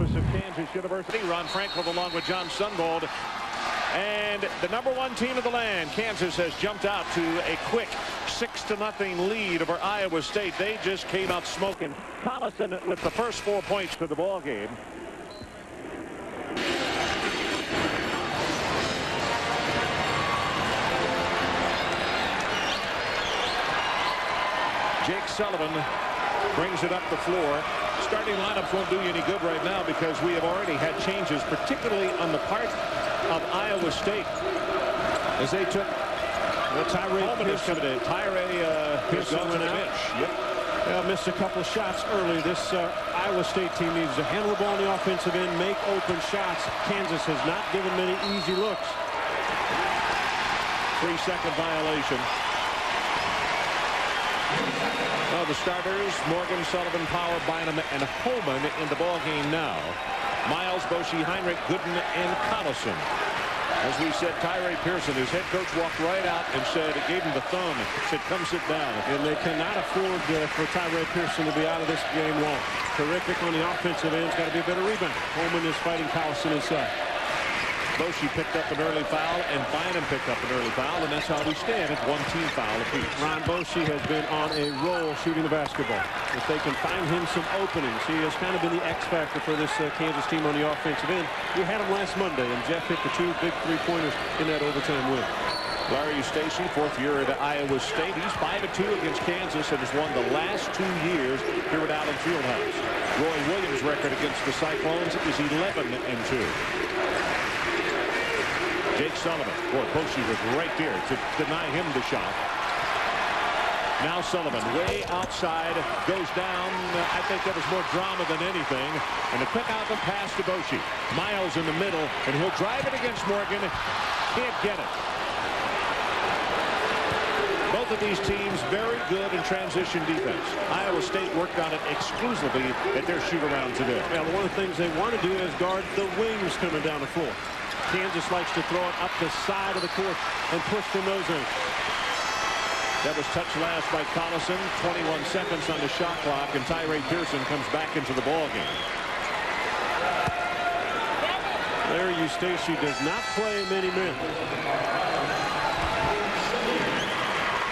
campus of Kansas University. Ron Franklin along with John Sunbold. And the #1 team of the land, Kansas, has jumped out to a quick 6-0 lead over Iowa State. They just came out smoking. Collison with the first 4 points to the ball game. Jake Sullivan brings it up the floor. Starting lineups won't do you any good right now because we have already had changes, particularly on the part of Iowa State, as they took Holman is coming in. Pearson on the bench. Yep. Missed a couple of shots early. This Iowa State team needs to handle the ball on the offensive end, make open shots. Kansas has not given many easy looks. 3-second violation. Well, the starters, Morgan, Sullivan, Power, Bynum, and Holman in the ball game now. Miles, Boshi, Heinrich, Gooden, and Collison. As we said, Tyree Pearson, his head coach, walked right out and said, gave him the thumb, said, come sit down. And they cannot afford for Tyree Pearson to be out of this game long. Terrific on the offensive end. It's got to be a better rebound. Holman is fighting Collison inside. Boshi picked up an early foul, and Bynum picked up an early foul, and that's how we stand at 1 team foul apiece. Ron Boshi has been on a roll shooting the basketball. If they can find him some openings, he has kind of been the X factor for this Kansas team on the offensive end. We had him last Monday, and Jeff hit the 2 big 3-pointers in that overtime win. Larry Eustachy, 4th year at Iowa State. He's 5-2 against Kansas and has won the last 2 years here at Allen Fieldhouse. Roy Williams' record against the Cyclones is 11-2. Jake Sullivan. Boy, Boshi was right there to deny him the shot. Now Sullivan way outside, goes down. I think that was more drama than anything. And a quick out pass to Boshi. Miles in the middle, and he'll drive it against Morgan. Can't get it. Both of these teams very good in transition defense. Iowa State worked on it exclusively at their shoot-around today. Yeah, one of the things they want to do is guard the wings coming down the floor. Kansas likes to throw it up the side of the court and push from those ends. That was touched last by Collison. 21 seconds on the shot clock, and Tyree Pearson comes back into the ball game. Larry Eustachy does not play many men.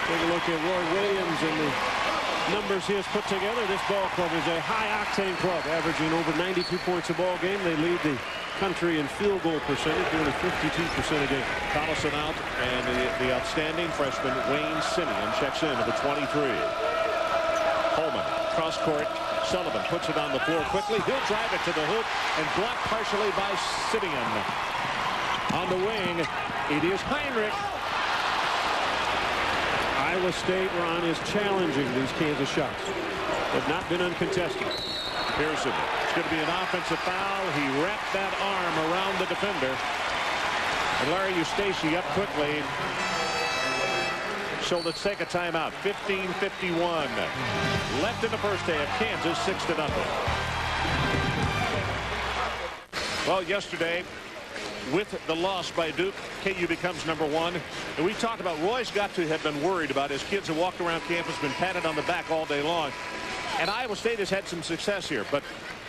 Take a look at Roy Williams and the numbers he has put together. This ball club is a high-octane club, averaging over 92 points a ball game. They lead the country in field goal percentage, nearly 52% a game. Collison out, and the outstanding freshman Wayne Simeon checks in at 23. Holman, cross court. Sullivan puts it on the floor quickly. He'll drive it to the hoop and blocked partially by Simeon. On the wing, it is Heinrich. Iowa State, Ron, is challenging these Kansas shots. Have not been uncontested. Pearson, it's going to be an offensive foul. He wrapped that arm around the defender. And Larry Eustachy up quickly. So let's take a timeout. 15:51 left in the first half. Kansas 6-0. Well, yesterday, with the loss by Duke, KU becomes #1. And we talked about Roy's got to have been worried about his kids who walked around campus, been patted on the back all day long. And Iowa State has had some success here, but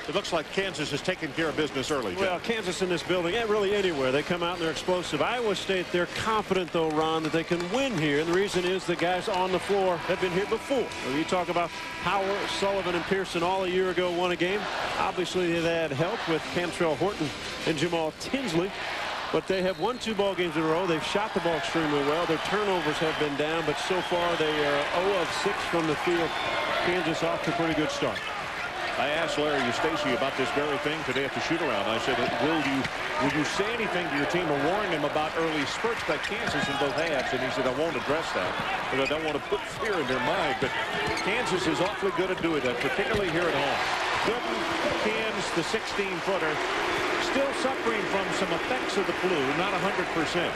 it looks like Kansas has taken care of business early. Well, Kansas in this building, really anywhere, they come out and they're explosive. Iowa State, they're confident, though, Ron, that they can win here. And the reason is the guys on the floor have been here before. When you talk about Power, Sullivan, and Pearson all a year ago won a game. Obviously, they had help with Cantrell Horton and Jamal Tinsley. But they have won 2 ball games in a row. They've shot the ball extremely well. Their turnovers have been down, but so far they are 0 of 6 from the field. Kansas off to a pretty good start. I asked Larry Eustachy about this very thing today at the shoot-around. I said, will you say anything to your team or warn them about early spurts by Kansas in both halves? And he said, I won't address that, because I don't want to put fear in their mind. But Kansas is awfully good at doing that, particularly here at home. Gooden cans the 16-footer. Still suffering from some effects of the flu, not 100%.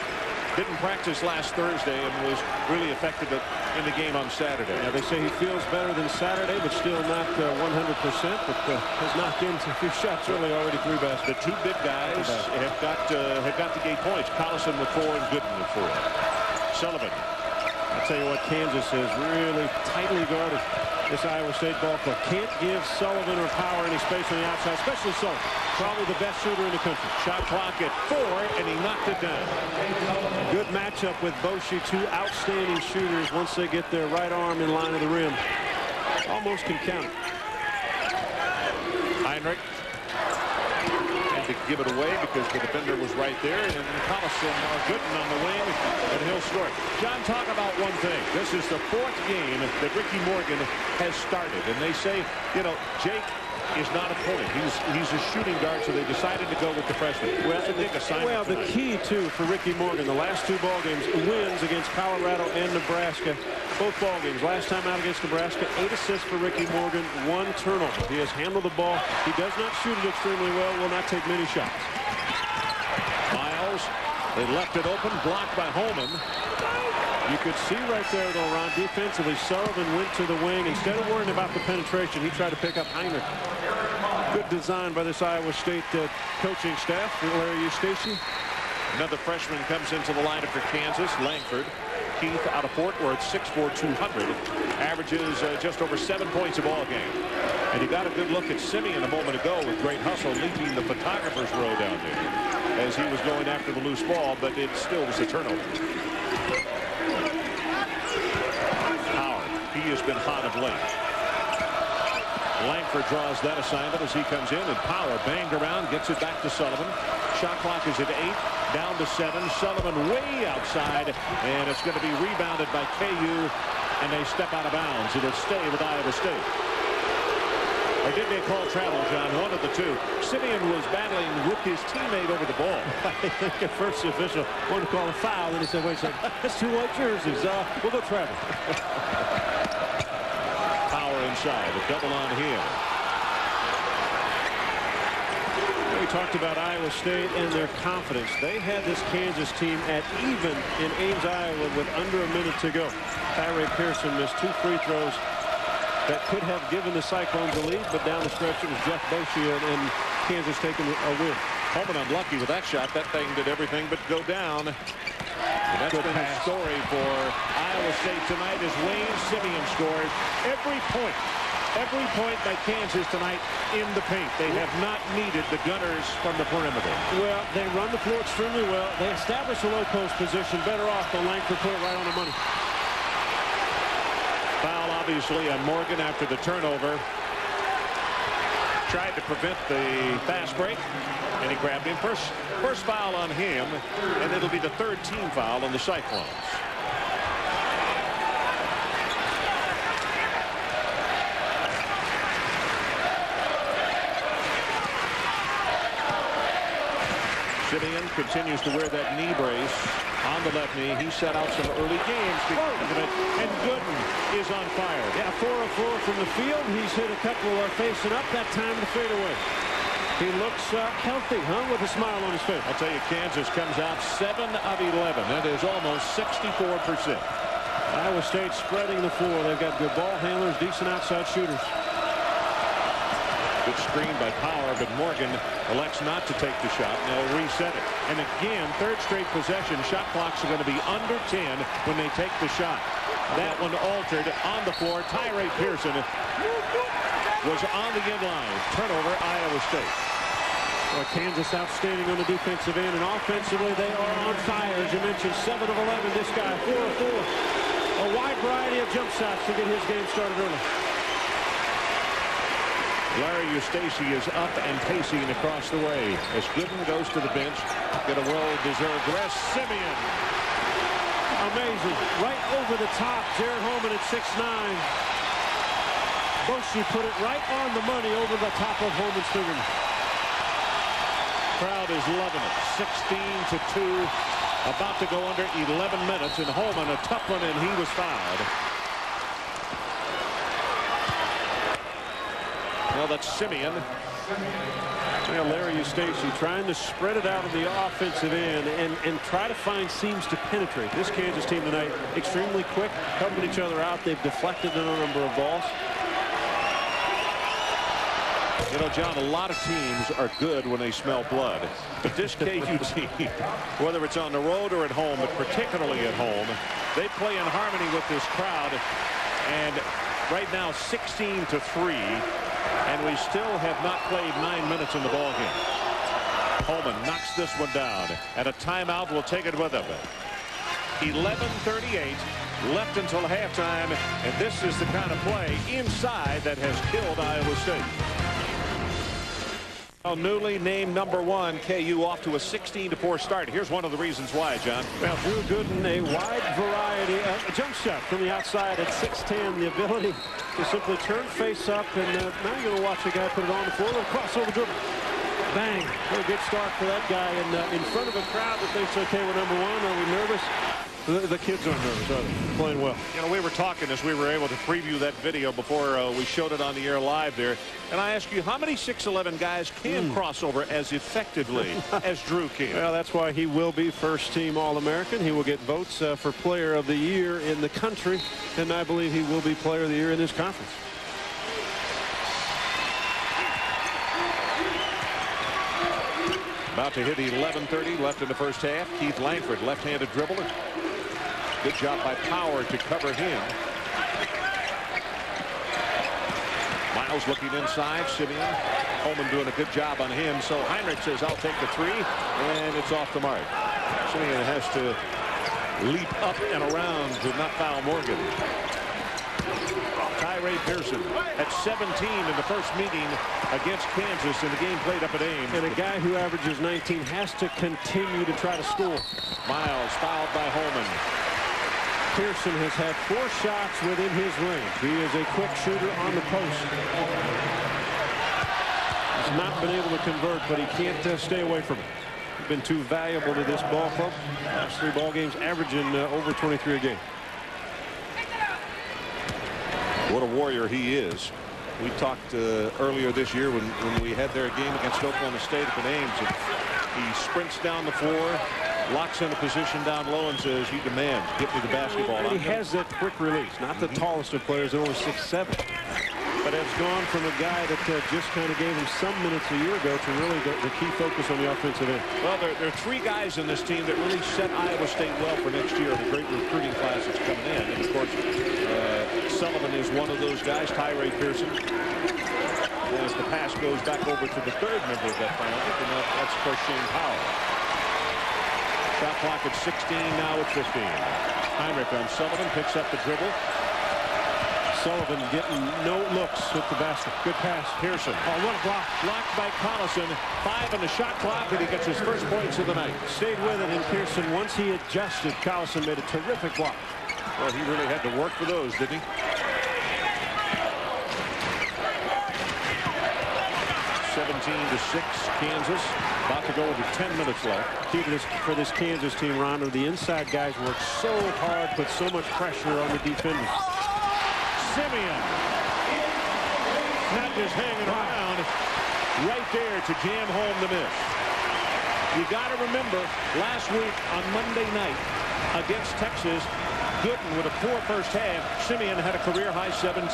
Didn't practice last Thursday and was really affected in the game on Saturday. Yeah, they say he feels better than Saturday, but still not 100%. But has knocked into a few shots early already, 3 baskets. The 2 big guys have got the gate points. Collison with 4 and Gooden with 4. Sullivan. I'll tell you what, Kansas is really tightly guarded. This Iowa State ball club can't give Sullivan or Power any space on the outside, especially Sullivan. Probably the best shooter in the country. Shot clock at 4, and he knocked it down. Good matchup with Boschee, two outstanding shooters. Once they get their right arm in line of the rim, almost can count it. Heinrich had to give it away because the defender was right there, and Collison Gooden on the wing, and he'll score. John, talk about one thing. This is the 4th game that Ricky Morgan has started, and they say, you know, Jake is not a point. He's a shooting guard, so they decided to go with the freshman. Well, the key, too, for Ricky Morgan, the last 2 ball games, wins against Colorado and Nebraska. Both ball games. Last time out against Nebraska, 8 assists for Ricky Morgan, 1 turnover. He has handled the ball. He does not shoot it extremely well, will not take many shots. Miles, they left it open, blocked by Holman. You could see right there, though, Ron, defensively, Sullivan went to the wing. Instead of worrying about the penetration, he tried to pick up Heinrich. Good design by this Iowa State coaching staff. Larry Eustachy. Another freshman comes into the lineup for Kansas, Langford. Keith out of Fort Worth, 6'4", 200. Averages just over 7 points a ball game. And you got a good look at Simeon a moment ago with great hustle, leaping the photographer's row down there as he was going after the loose ball, but it still was a turnover. Howard, he has been hot of late. Langford draws that assignment as he comes in, and Power banged around, gets it back to Sullivan. Shot clock is at 8, down to 7. Sullivan way outside, and it's going to be rebounded by KU, and they step out of bounds. It'll stay with Iowa State. Or did they call travel, John? One of the two. Simeon was battling with his teammate over the ball. I think at first the official wanted to call a foul, and he said, wait a second, that's 2 white jerseys. We'll go travel. Power inside, a double on him. We talked about Iowa State and their confidence. They had this Kansas team at even in Ames, Iowa with under a minute to go. Tyree Pearson missed 2 free throws that could have given the Cyclones a lead, but down the stretch it was Jeff Boschee and Kansas taking a win. Holman unlucky with that shot. That thing did everything but go down. And that's been a story for Iowa State tonight as Wayne Simeon scores every point by Kansas tonight in the paint. They have not needed the gunners from the perimeter. Well, they run the floor extremely well. They establish a low post position. Better off the Langford put it right on the money. Foul obviously on Morgan after the turnover. Tried to prevent the fast break, and he grabbed him. First foul on him, and it'll be the 3rd team foul on the Cyclones. Simeon continues to wear that knee brace on the left knee. He set out some early games because of it, and Gooden is on fire. Yeah, 4 of 4 from the field. He's hit a couple facing up, that time to fade away. He looks healthy, with a smile on his face. I'll tell you, Kansas comes out 7 of 11. That is almost 64%. Iowa State spreading the floor. They've got good ball handlers, decent outside shooters. Good screen by Power, but Morgan elects not to take the shot. And they'll reset it. And again, 3rd straight possession. Shot clocks are going to be under 10 when they take the shot. That one altered on the floor. Tyree Pearson was on the end line. Turnover, Iowa State. Well, Kansas outstanding on the defensive end, and offensively they are on fire. As you mentioned, 7 of 11. This guy, 4 of 4. A wide variety of jump shots to get his game started early. Larry Eustachy is up and pacing across the way as Gooden goes to the bench. Get a well-deserved rest. Simeon. Amazing. Right over the top. Jared Holman at 6'9". Boschee put it right on the money over the top of Holman's finger. Crowd is loving it. 16-2. About to go under 11 minutes, and Holman a tough one, and he was fouled. Well, that's Simeon. Well, Larry Eustachy trying to spread it out of the offensive end and try to find seams to penetrate. This Kansas team tonight extremely quick, helping each other out. They've deflected a number of balls. You know, John, a lot of teams are good when they smell blood. But this KU team, whether it's on the road or at home, but particularly at home, they play in harmony with this crowd. And Right now 16-3, and we still have not played 9 minutes in the ball game. Holman knocks this one down, and a timeout will take it with him. 11:38 left until halftime, and this is the kind of play inside that has killed Iowa State. Newly named #1 KU off to a 16-4 start. Here's one of the reasons why, John. Well, Drew Gooden, a wide variety a jump shot from the outside at 6'10", the ability to simply turn face up, and now you're going to watch a guy put it on the floor, a crossover dribble. Bang. What a good start for that guy, and in front of a crowd that thinks, okay, we're #1, are we nervous? The kids aren't nervous, are they? Playing well. You know, we were talking as we were able to preview that video before we showed it on the air live there. And I asked you, how many 6'11" guys can cross over as effectively as Drew can? Well, that's why he will be first-team All-American. He will get votes for Player of the Year in the country. And I believe he will be Player of the Year in this conference. About to hit 11:30 left in the first half. Keith Langford, left-handed dribbler. Good job by Power to cover him. Miles looking inside. Simeon. Holman doing a good job on him. So Heinrich says, I'll take the three. And it's off the mark. Simeon has to leap up and around to not foul Morgan. Tyree Pearson at 17 in the first meeting against Kansas in the game played up at Ames. And a guy who averages 19 has to continue to try to score. Miles fouled by Holman. Pearson has had 4 shots within his range. He is a quick shooter on the post. He's not been able to convert, but he can't stay away from it. He's been too valuable to this ball club. Last 3 ball games averaging over 23 a game. What a warrior he is. We talked earlier this year when we had their game against Oklahoma State up at Ames. And he sprints down the floor, locks in a position down low and says, you demand, get me the basketball. And he has that quick release. Not the tallest of players, only 6'7". But has gone from a guy that just kind of gave him some minutes a year ago to really the key focus on the offensive end. Well, there are 3 guys in this team that really set Iowa State well for next year. The great recruiting class that's coming in. And, of course, Sullivan is one of those guys, Tyree Pearson. As the pass goes back over to the 3rd member of that family, and that's, of course, Shane Powell. Shot clock at 16, now at 15. Heinrich on Sullivan, picks up the dribble. Sullivan getting no looks with the basket. Good pass. Pearson. Oh, what a block. Blocked by Collison. 5 on the shot clock, and he gets his first points of the night. Stayed with it, and Pearson, once he adjusted, Collison made a terrific block. Well, he really had to work for those, didn't he? 17-6, Kansas. About to go into 10 minutes left. Key to this, for this Kansas team, Rondo, the inside guys work so hard, put so much pressure on the defenders. Simeon. Not just hanging around. Right there to jam home the miss. You got to remember, last week on Monday night against Texas, Gooden with a poor first half. Simeon had a career-high 17.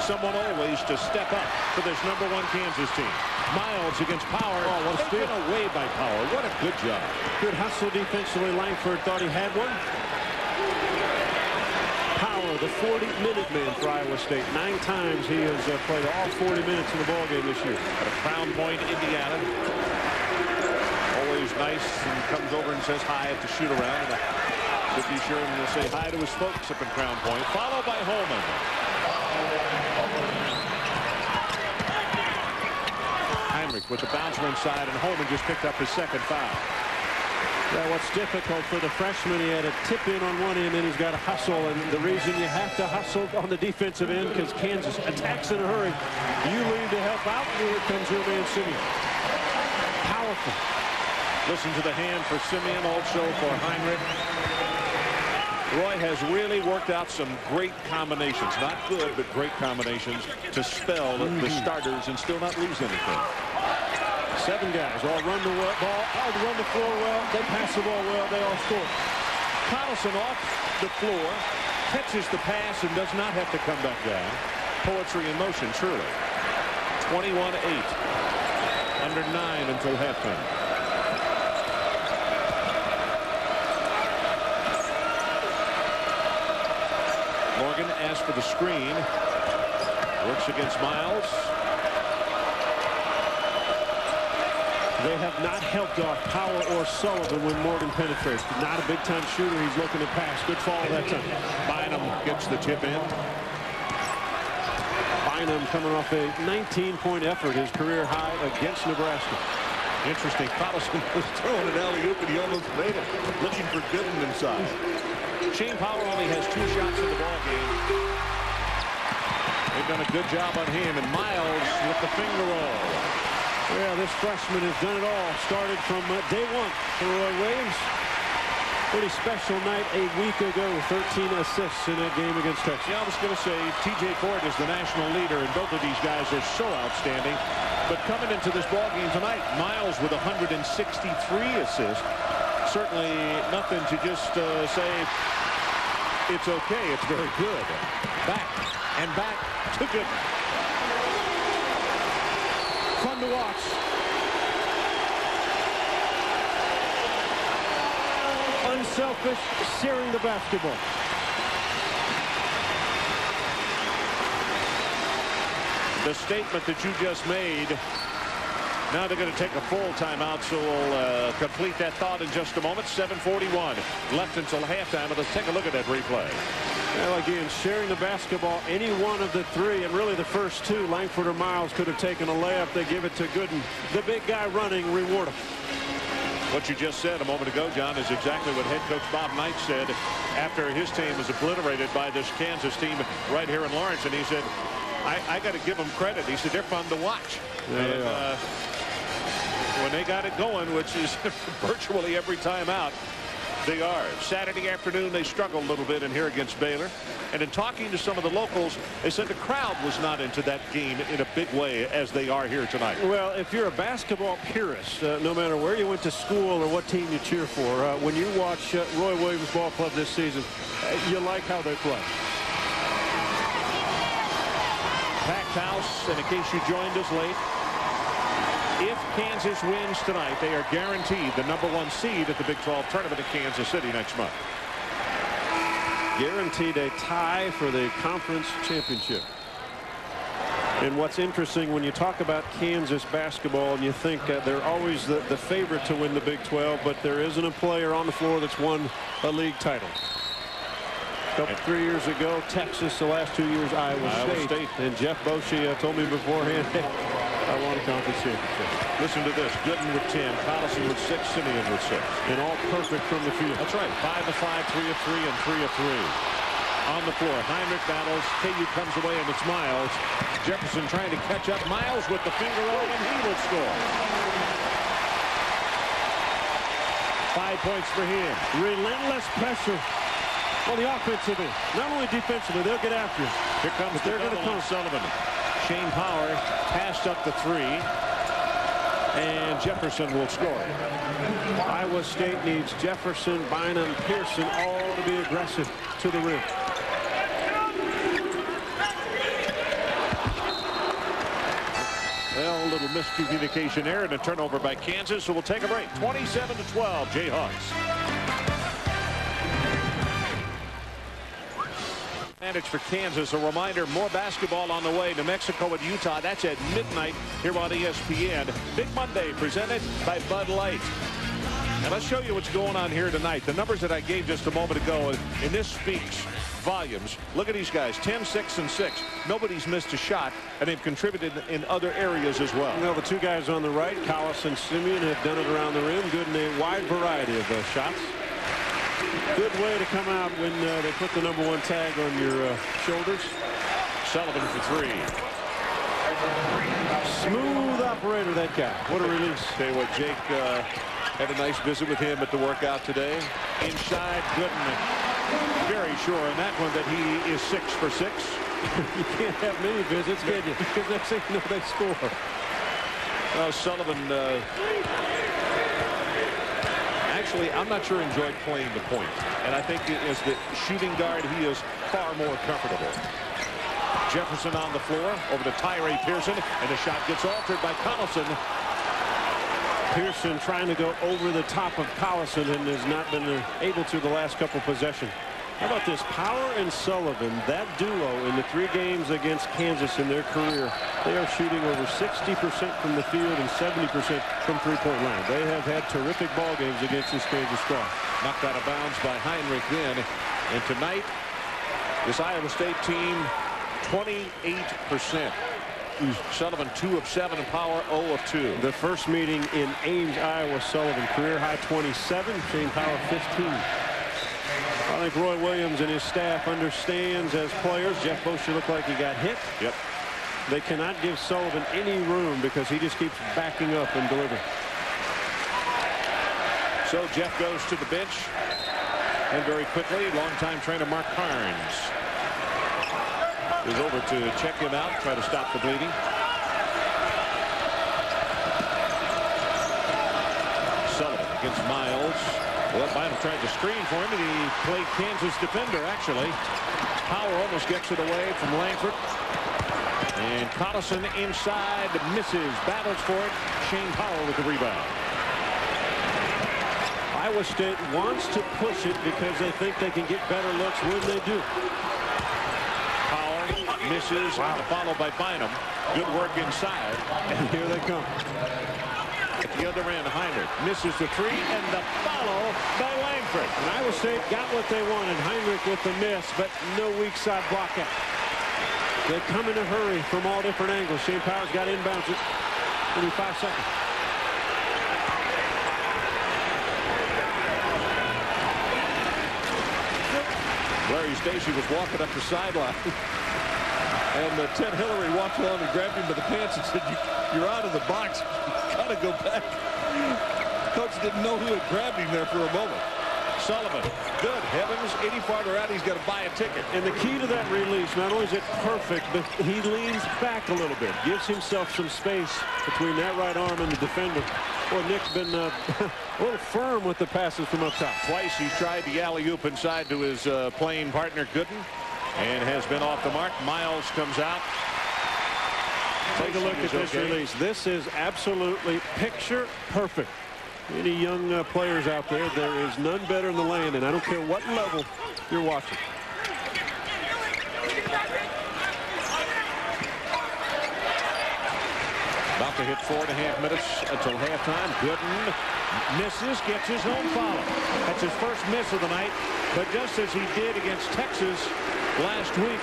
Someone always to step up for this #1 Kansas team. Miles against Power. Oh, what a steal. Taken away by Power. What a good job. Good hustle defensively. Langford thought he had one. Power, the 40-minute man for Iowa State. 9 times he has played all 40 minutes in the ballgame this year. At a Crown Point, Indiana. Always nice and comes over and says hi at the shoot-around. To be sure and say hi to his folks up in Crown Point. Followed by Holman. Heinrich with the bouncer inside, and Holman just picked up his 2nd foul. Yeah, what's difficult for the freshman, he had a tip in on one end, and he's got to hustle. And the reason you have to hustle on the defensive end, because Kansas attacks in a hurry. You leave to help out, and here comes your man Simeon. Powerful. Listen to the hand for Simeon, also for Heinrich. Roy has really worked out some great combinations. Not good, but great combinations to spell the starters and still not lose anything. 7 guys all run the ball, all run the floor well. They pass the ball well. They all score. Collison off the floor, catches the pass and does not have to come back down. Poetry in motion, truly. 21-8. Under 9 until halftime. Morgan asked for the screen. Works against Miles. They have not helped off Power or Sullivan when Morgan penetrates. Not a big-time shooter. He's looking to pass. Good fall that time. Bynum gets the tip in. Bynum coming off a 19-point effort, his career high against Nebraska. Interesting. Collison was throwing an alley-oop and he almost made it. Looking for Gooden inside. Shane Power only has 2 shots in the ball game. They've done a good job on him. And Miles with the finger roll. Yeah, this freshman has done it all. Started from day one for Roy Williams. Pretty special night a week ago. 13 assists in that game against Texas. Yeah, I was going to say TJ Ford is the national leader, and both of these guys are so outstanding. But coming into this ball game tonight, Miles with 163 assists. Certainly nothing to just say it's okay. It's very good. Back and back to Gooden. Fun to watch. Unselfish, searing the basketball. The statement that you just made. Now they're going to take a full timeout, so we'll complete that thought in just a moment. 7:41 left until halftime. Let's take a look at that replay. Well, again, sharing the basketball, any one of the 3, and really the first 2, Langford or Miles could have taken a layup. They give it to Gooden. The big guy running, reward him. What you just said a moment ago, John, is exactly what head coach Bob Knight said after his team was obliterated by this Kansas team right here in Lawrence. And he said, I got to give them credit. He said, they're fun to watch. Yeah. When they got it going, which is virtually every time out, they are. Saturday afternoon, they struggled a little bit in here against Baylor. And in talking to some of the locals, they said the crowd was not into that game in a big way as they are here tonight. Well, if you're a basketball purist, no matter where you went to school or what team you cheer for, when you watch Roy Williams Ball Club this season, you like how they play. Packed house, and in case you joined us late, if Kansas wins tonight, they are guaranteed the #1 seed at the Big 12 tournament in Kansas City next month. Guaranteed a tie for the conference championship. And what's interesting when you talk about Kansas basketball and you think they're always the favorite to win the Big 12, but there isn't a player on the floor that's won a league title. 3 years ago, Texas. The last 2 years, Iowa State. And Jeff Boschee told me beforehand, I won a conference championship. Listen to this. Gooden with 10, Collison with 6, Simeon with 6. And all perfect from the field. That's right. 5 of 5, 3 of 3, and 3 of 3. On the floor, Heinrich battles. KU comes away, and it's Miles. Jefferson trying to catch up. Miles with the finger roll, and he will score. 5 points for him. Relentless pressure. Well, the offensive end, not only defensively, they'll get after him. Here comes the double on Sullivan. Shane Power passed up the 3, and Jefferson will score. Iowa State needs Jefferson, Bynum, Pearson all to be aggressive to the rim. Well, a little miscommunication there and a turnover by Kansas, so we'll take a break. 27-12, Jayhawks. Advantage for Kansas. A reminder, more basketball on the way. New Mexico and Utah. That's at midnight here on ESPN. Big Monday presented by Bud Light. And let's show you what's going on here tonight. The numbers that I gave just a moment ago, and this speaks volumes. Look at these guys, 10, 6, and 6. Nobody's missed a shot, and they've contributed in other areas as well. Well, the 2 guys on the right, Collison and Simeon, have done it around the rim. Good in a wide variety of shots. Good way to come out when they put the #1 tag on your shoulders. Sullivan for 3. Smooth operator, that guy. What a release. Tell you what, Jake had a nice visit with him at the workout today. Inside, Gooden. Very sure on that one that he is 6 for 6. You can't have many visits, can you? Because next thing you know, they score. Sullivan actually, I'm not sure enjoyed playing the point. And I think as the shooting guard, he is far more comfortable. Jefferson on the floor over to Tyree Pearson, and the shot gets altered by Collison. Pearson trying to go over the top of Collison and has not been able to the last couple possessions. How about this? Power and Sullivan, that duo in the 3 games against Kansas in their career, they are shooting over 60% from the field and 70% from three-point line. They have had terrific ball games against this Kansas squad. Knocked out of bounds by Heinrich then. And tonight, this Iowa State team, 28%. Sullivan 2 of 7 and Power 0 of 2. The first meeting in Ames, Iowa, Sullivan career high 27, Shane Power 15. I think Roy Williams and his staff understands as players. Jeff Bosher looked like he got hit. Yep. They cannot give Sullivan any room because he just keeps backing up and delivering. So Jeff goes to the bench. And very quickly, longtime trainer Mark Carnes is over to check him out, try to stop the bleeding. Sullivan against Miles. Well, Bynum tried to screen for him, and he played Kansas defender, actually. Power almost gets it away from Langford. And Collison inside, misses, battles for it. Shane Power with the rebound. Iowa State wants to push it because they think they can get better looks when they do. Power misses, followed by Bynum. Good work inside. And here they come. At the other end, Heinrich misses the 3, and the follow by Langford. And Iowa State got what they wanted. Heinrich with the miss, but no weak side block out. They come in a hurry from all different angles. Shane Power's got inbounds it. Only 5 seconds. Larry Stacey was walking up the sideline. And Ted Hillary walked along and grabbed him by the pants and said, "You're out of the box. You gotta go back." Coach didn't know who had grabbed him there for a moment. Sullivan, good heavens, any farther out, he's got to buy a ticket. And the key to that release, not only is it perfect, but he leans back a little bit, gives himself some space between that right arm and the defender. Well, Nick's been a little firm with the passes from up top. Twice he tried the alley-oop inside to his playing partner Gooden, and has been off the mark. Miles comes out. Take a look at this release. This is absolutely picture perfect. Any young players out there, there is none better in the land, and I don't care what level you're watching. About to hit 4.5 minutes until halftime. Gooden misses, gets his own foul. That's his first miss of the night, but just as he did against Texas last week,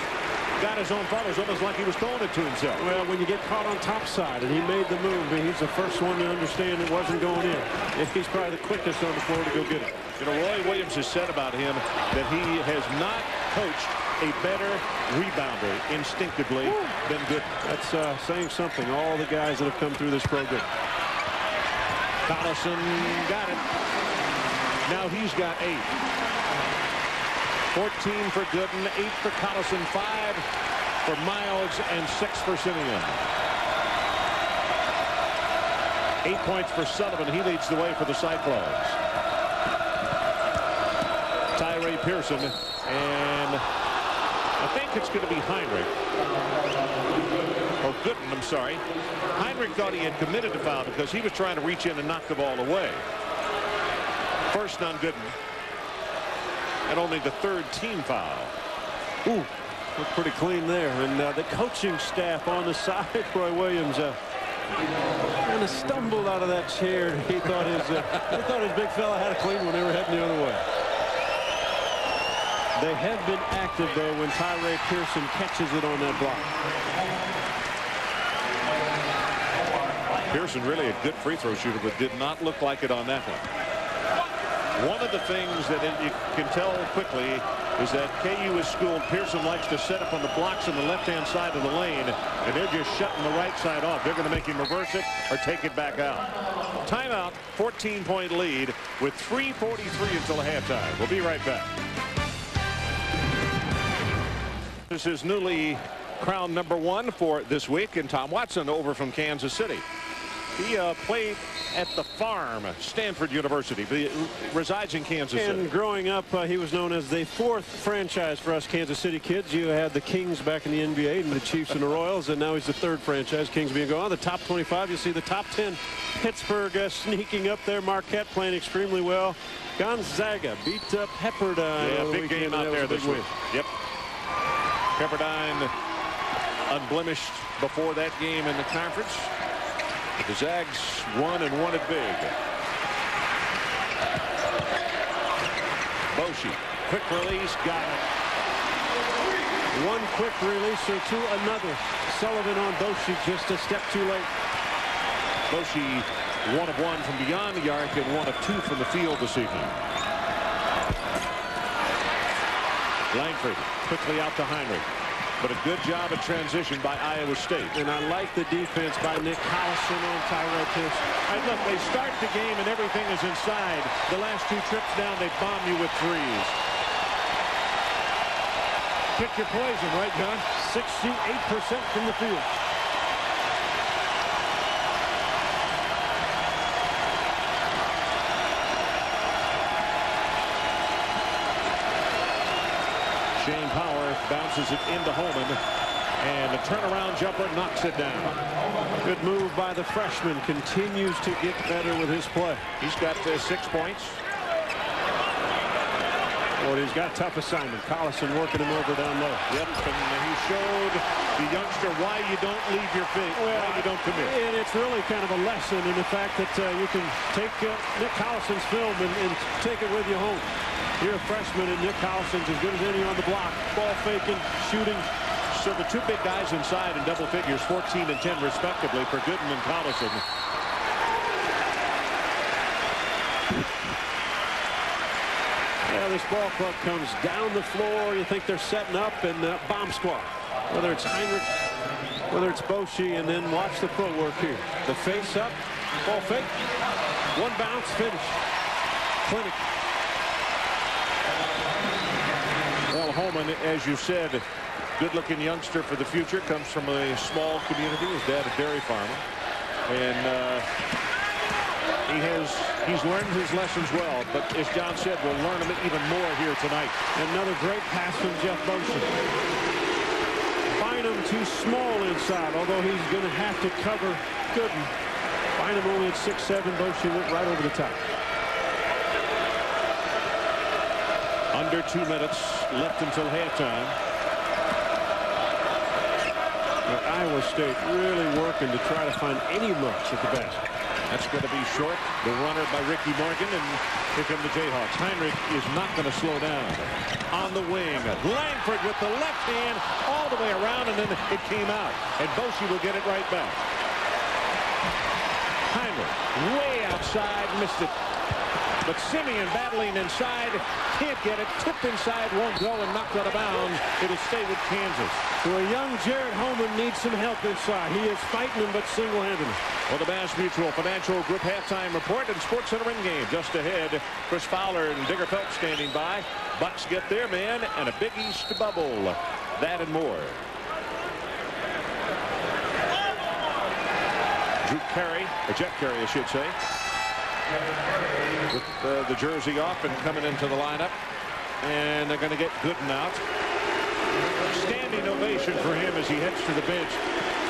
got his own foul. It was almost like he was throwing it to himself. Well, when you get caught on top side and he made the move, he's the first one to understand it wasn't going in. And he's probably the quickest on the floor to go get it. You know, Roy Williams has said about him that he has not coached a better rebounder instinctively than Gooden. That's saying something. All the guys that have come through this program. Collison got it. Now he's got 8. 14 for Gooden, 8 for Collison, 5 for Miles, and 6 for Simeon. 8 points for Sullivan. He leads the way for the Cyclones. Tyree Pearson, and I think it's going to be Heinrich. Or Gooden, I'm sorry. Heinrich thought he had committed the foul because he was trying to reach in and knock the ball away. First on Gooden. And only the 3rd team foul. Ooh, looked pretty clean there. And the coaching staff on the side, Roy Williams, kind of stumbled out of that chair. He thought his big fella had a clean one. They were heading the other way. They have been active, though, when Tyree Pearson catches it on that block. Pearson really a good free throw shooter, but did not look like it on that one. One of the things that you can tell quickly is that KU is schooled. Pearson likes to set up on the blocks on the left-hand side of the lane, and they're just shutting the right side off. They're going to make him reverse it or take it back out. Timeout, 14-point lead with 3:43 until halftime. We'll be right back. This is newly crowned #1 for this week, and Tom Watson over from Kansas City. He played at the Farm, Stanford University. He resides in Kansas City. And growing up, he was known as the 4th franchise for us Kansas City kids. You had the Kings back in the NBA and the Chiefs and the Royals, and now he's the 3rd franchise. Kings being gone. The top 25, you see the top 10. Pittsburgh sneaking up there. Marquette playing extremely well. Gonzaga beat Pepperdine. Yeah, big game out there this week. Yep. Pepperdine unblemished before that game in the conference. The Zags won and won it big. Boshi, quick release, got it. One quick releaser to another. Sullivan on Boshi just a step too late. Boshi 1 of 1 from beyond the arc and 1 of 2 from the field this evening. Langford quickly out to Heinrich. But a good job at transition by Iowa State. And I like the defense by Nick Collison on Tyrell Pierce. Look, they start the game and everything is inside. The last 2 trips down, they bomb you with threes. Pick your poison, right, John? 68% from the field. Shane Power bounces it into Holman, and the turnaround jumper knocks it down. Good move by the freshman. Continues to get better with his play. He's got 6 points. Well, he's got a tough assignment. Collison working him over down low. Yep, and he showed the youngster why you don't leave your feet, why you don't commit. And it's really kind of a lesson in the fact that you can take Nick Collison's film and take it with you home. You're a freshman, and Nick Collison's as good as any on the block. Ball faking, shooting. So the 2 big guys inside in double figures, 14 and 10 respectively for Gooden and Collison. Yeah, this ball club comes down the floor. You think they're setting up, and bomb squad. Whether it's Heinrich, whether it's Boshi, and then watch the footwork here. The face up, ball fake, 1 bounce, finish. Clinic. Well, Holman, as you said, good-looking youngster for the future, comes from a small community. His dad a dairy farmer, and he's learned his lessons well. But as John said, we'll learn them even more here tonight. Another great pass from Jeff Boshi. Bynum too small inside, although he's going to have to cover Gooden. Bynum only at 6'7". Boshi went right over the top. Under 2 minutes left until halftime. Now, Iowa State really working to try to find any looks at the basket. That's going to be short. The runner by Ricky Morgan, and here come the Jayhawks. Heinrich is not going to slow down. On the wing, Langford with the left hand all the way around, and then it came out. And Boshi will get it right back. Heinrich way outside, missed it. But Simeon battling inside, can't get it, tipped inside, won't go, and knocked out of bounds. It'll stay with Kansas. So a young Jared Holman needs some help inside. He is fighting him, but single-handedly. Well, the Mass Mutual Financial Group halftime report and Sports Center in game. Just ahead, Chris Fowler and Digger Phelps standing by. Bucks get their man and a Big East bubble. That and more. Drew Carey, or Jeff Carey, I should say, with the jersey off and coming into the lineup, and they're going to get Gooden out. Standing ovation for him as he heads to the bench.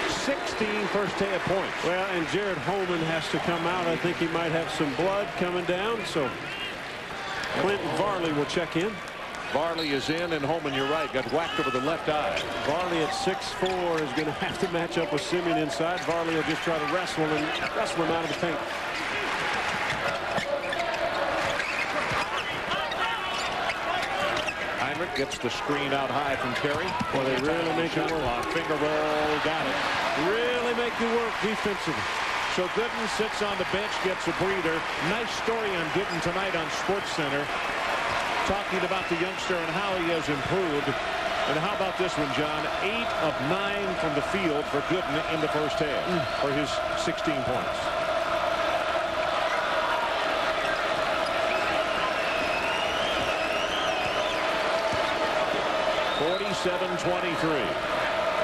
16 first day of points. Well, and Jared Holman has to come out. I think he might have some blood coming down, so Clinton Varley will check in. Varley is in, and Holman, you're right, got whacked over the left eye. Varley at 6'4" is going to have to match up with Simeon inside. Varley will just try to wrestle him out of the paint. Heinrich gets the screen out high from Carey. Well, they really make it work. Finger roll, got it. Really make you work defensively. So Gooden sits on the bench, gets a breather. Nice story on Gooden tonight on Sports Center, talking about the youngster and how he has improved. And how about this one, John? 8 of 9 from the field for Gooden in the first half for his 16 points.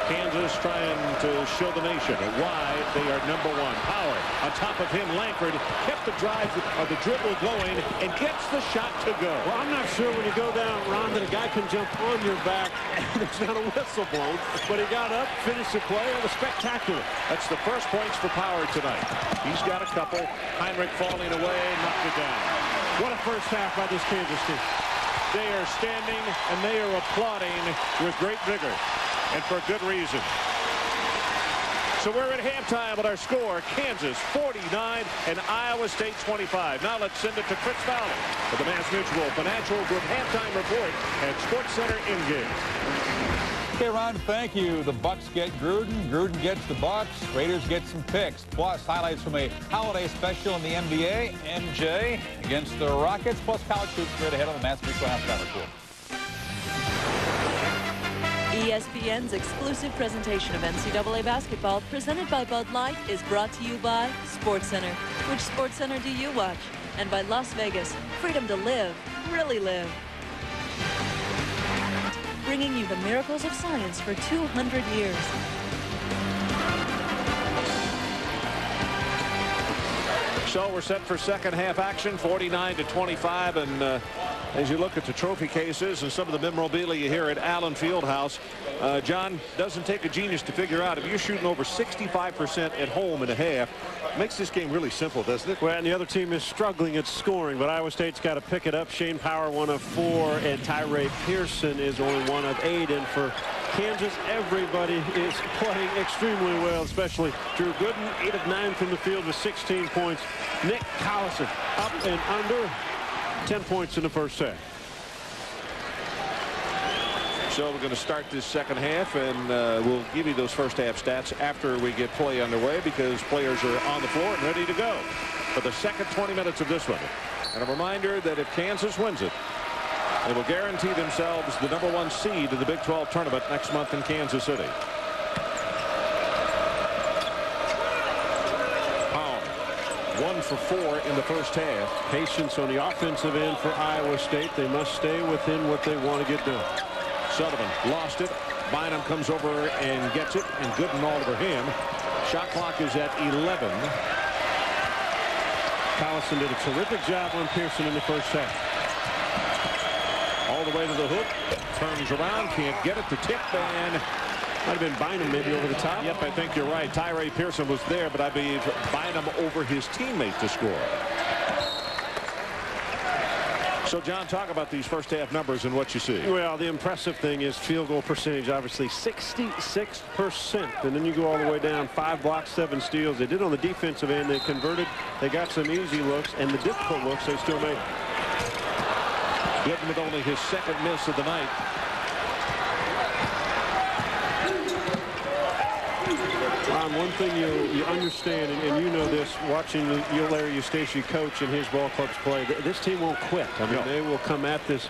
Kansas trying to show the nation why they are #1. Power on top of him. Langford kept the drive or the dribble going and gets the shot to go. Well, I'm not sure when you go down, Ron, that a guy can jump on your back and there's not a whistle blown. But he got up, finished the play. It was spectacular. That's the first points for Power tonight. He's got a couple. Heinrich falling away, knocked it down. What a first half by this Kansas team. They are standing and they are applauding with great vigor, and for good reason. So we're at halftime with our score, Kansas 49 and Iowa State 25. Now let's send it to Chris Fowler for the Mass Mutual Financial Group halftime report at SportsCenter in-game. Okay, Ron, thank you. The Bucks get Gruden. Gruden gets the Bucks. Raiders get some picks. Plus, highlights from a holiday special in the NBA. MJ against the Rockets. Plus, college hoops straight ahead on the Mass Mutual halftime report. ESPN's exclusive presentation of NCAA basketball, presented by Bud Light, is brought to you by SportsCenter. Which SportsCenter do you watch? And by Las Vegas. Freedom to live, really live. Bringing you the miracles of science for 200 years. So we're set for second half action, 49-25, and as you look at the trophy cases and some of the memorabilia here at Allen Fieldhouse, John, doesn't take a genius to figure out if you're shooting over 65% at home in a half, makes this game really simple, doesn't it? Well, and the other team is struggling at scoring, but Iowa State's got to pick it up. Shane Power 1 of 4, and Tyree Pearson is only 1 of 8. And for Kansas, everybody is playing extremely well, especially Drew Gooden, 8 of 9 from the field with 16 points. Nick Collison up and under, 10 points in the first half. So we're going to start this second half, and we'll give you those first half stats after we get play underway, because players are on the floor and ready to go for the second 20 minutes of this one. And a reminder that if Kansas wins it, they will guarantee themselves the #1 seed in the Big 12 tournament next month in Kansas City. Powell, 1 for 4 in the first half. Patience on the offensive end for Iowa State. They must stay within what they want to get done. Sullivan lost it. Bynum comes over and gets it, and Gooden all over him. Shot clock is at 11. Collison did a terrific job on Pearson in the first half. All the way to the hook. Turns around, can't get it. The tip, and might have been Bynum maybe over the top. Yep, I think you're right. Tyree Pearson was there, but I believe Bynum over his teammate to score. So, John, talk about these first half numbers and what you see. Well, the impressive thing is field goal percentage, obviously 66%. And then you go all the way down, 5 blocks, 7 steals. They did on the defensive end. They converted. They got some easy looks, and the difficult looks they still made. Gooden with only his second miss of the night. One thing you understand, and you know this, watching Larry Eustace coach and his ball clubs play, this team won't quit. I mean, they will come at this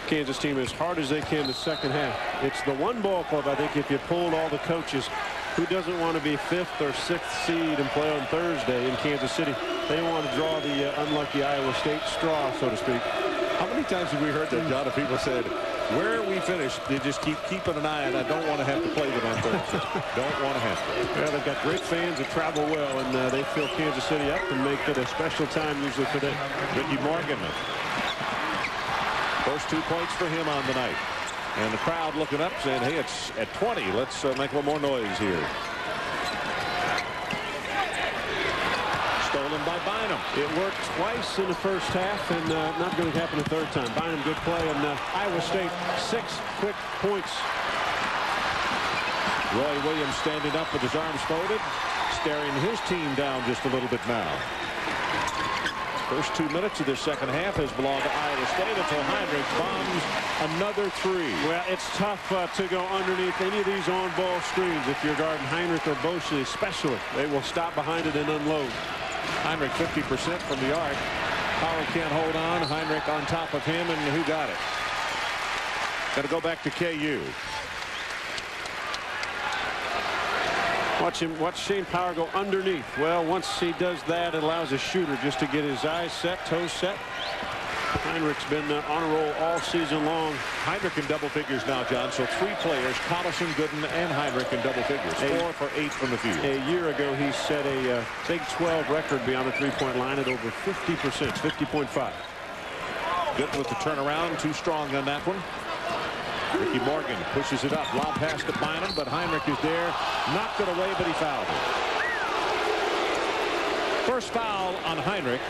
Kansas team as hard as they can the second half. It's the one ball club, I think, if you pulled all the coaches, who doesn't want to be 5th or 6th seed and play on Thursday in Kansas City? They want to draw the unlucky Iowa State straw, so to speak. How many times have we heard that, John, of people said, where we finish, they just keep keeping an eye on, I don't want to have to play them on Thursday. Don't want to have to. Well, they've got great fans that travel well, and they fill Kansas City up and make it a special time usually for them. Ricky Morgan. First 2 points for him on the night. And the crowd looking up saying, hey, it's at 20. Let's make a little more noise here. Stolen by Bynum. It worked twice in the first half, and not going to happen a third time. Bynum, good play, and Iowa State 6 quick points. Roy Williams standing up with his arms folded, staring his team down just a little bit now. First 2 minutes of this second half has belonged to Iowa State until Heinrich bombs another 3. Well, it's tough to go underneath any of these on-ball screens if you're guarding Heinrich or Boschle, especially. They will stop behind it and unload. Heinrich 50% from the arc. Power can't hold on. Heinrich on top of him, and who got it? Got to go back to KU. Watch Shane Power go underneath. Well, once he does that, it allows a shooter just to get his eyes set, toes set. Heinrich's been on a roll all season long. Heinrich in double figures now, John. So 3 players, Collison, Gooden, and Heinrich in double figures. 4 for 8 from the field. A year ago, he set a Big 12 record beyond the three-point line at over 50%, 50.5. Gooden with the turnaround, too strong on that one. Ricky Morgan pushes it up. Lob pass to Bynum, but Heinrich is there. Knocked it away, but he fouled it. First foul on Heinrich.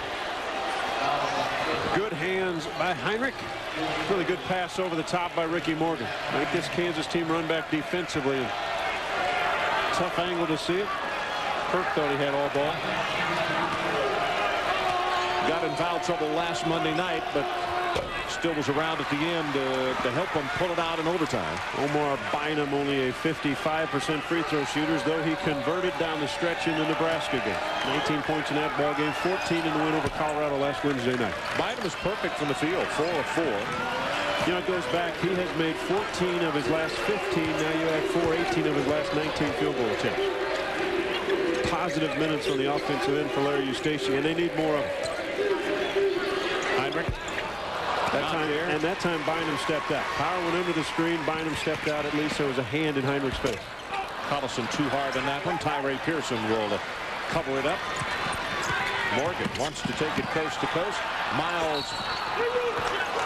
Good hands by Heinrich. Really good pass over the top by Ricky Morgan. Make this Kansas team run back defensively. Tough angle to see it. Kirk thought he had all ball. Got in foul trouble last Monday night, but still was around at the end to help them pull it out in overtime. Omar Bynum only a 55% free throw shooter, though he converted down the stretch in the Nebraska game. 19 points in that ball game, 14 in the win over Colorado last Wednesday night. Bynum is perfect from the field, 4 of 4. You know, it goes back. He has made 14 of his last 15. Now you add 18 of his last 19 field goal attempts. Positive minutes on the offensive end for Larry Eustace, and they need more of it. Heinrich. That time Bynum stepped out. Power went under the screen. Bynum stepped out. At least there was a hand in Heinrich's face. Collison too hard on that one. Tyree Pearson will cover it up. Morgan wants to take it coast to coast. Miles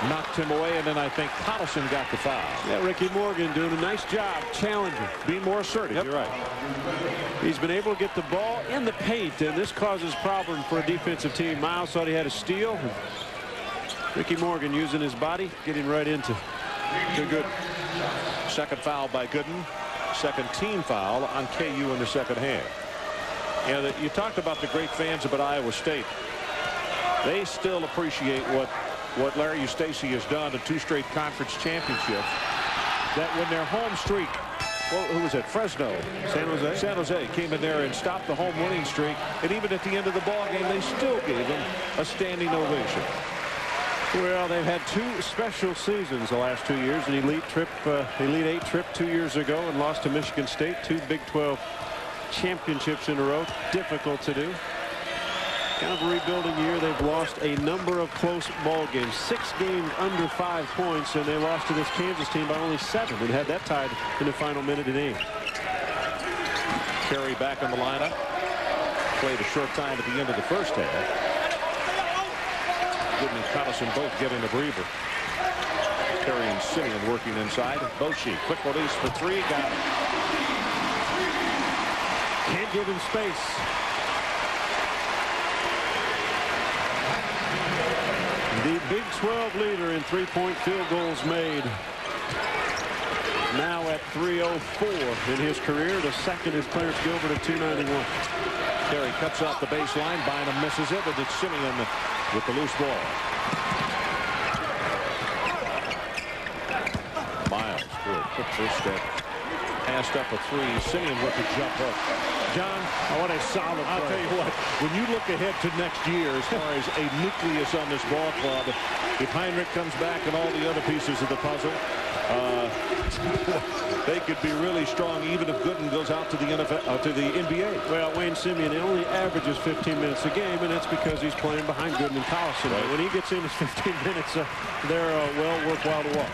knocked him away, and then I think Collison got the foul. Yeah, Ricky Morgan doing a nice job challenging. Being more assertive. Yep. You're right. He's been able to get the ball in the paint, and this causes problem for a defensive team. Miles thought he had a steal. Ricky Morgan using his body, getting right into good. Second foul by Gooden. Second team foul on KU in the second half. Yeah, you talked about the great fans about Iowa State. They still appreciate what Larry Eustace has done in 2 straight conference championships. That when their home streak, well, who was it? Fresno. San Jose. San Jose came in there and stopped the home winning streak. And even at the end of the ball game, they still gave him a standing ovation. Well, they've had 2 special seasons the last 2 years. An Elite 8 trip 2 years ago and lost to Michigan State. 2 Big 12 championships in a row. Difficult to do. Kind of a rebuilding year. They've lost a number of close ball games. 6 games under 5 points, and they lost to this Kansas team by only 7 and had that tied in the final minute and 8. Carey back in the lineup. Played a short time at the end of the first half. Gooden and Collison both getting a breather. Carey and Simeon working inside. Boshi, quick release for 3. Got it. Can't give him space. The Big 12 leader in 3-point field goals made. Now at 304 in his career. The second is Clarence Gilbert at 291. Carey cuts off the baseline. Bynum misses it, but it's Simeon with the loose ball. Miles, good first step. Passed up a 3. Simeon with the jump hook. John, what a solid play. I'll tell you what, when you look ahead to next year as far as a nucleus on this ball club, if Heinrich comes back and all the other pieces of the puzzle, they could be really strong even if Gooden goes out to the NFL, to the NBA. Well, Wayne Simeon only averages 15 minutes a game, and that's because he's playing behind Gooden and Collison. Right. When he gets in his 15 minutes, they're well worthwhile to watch.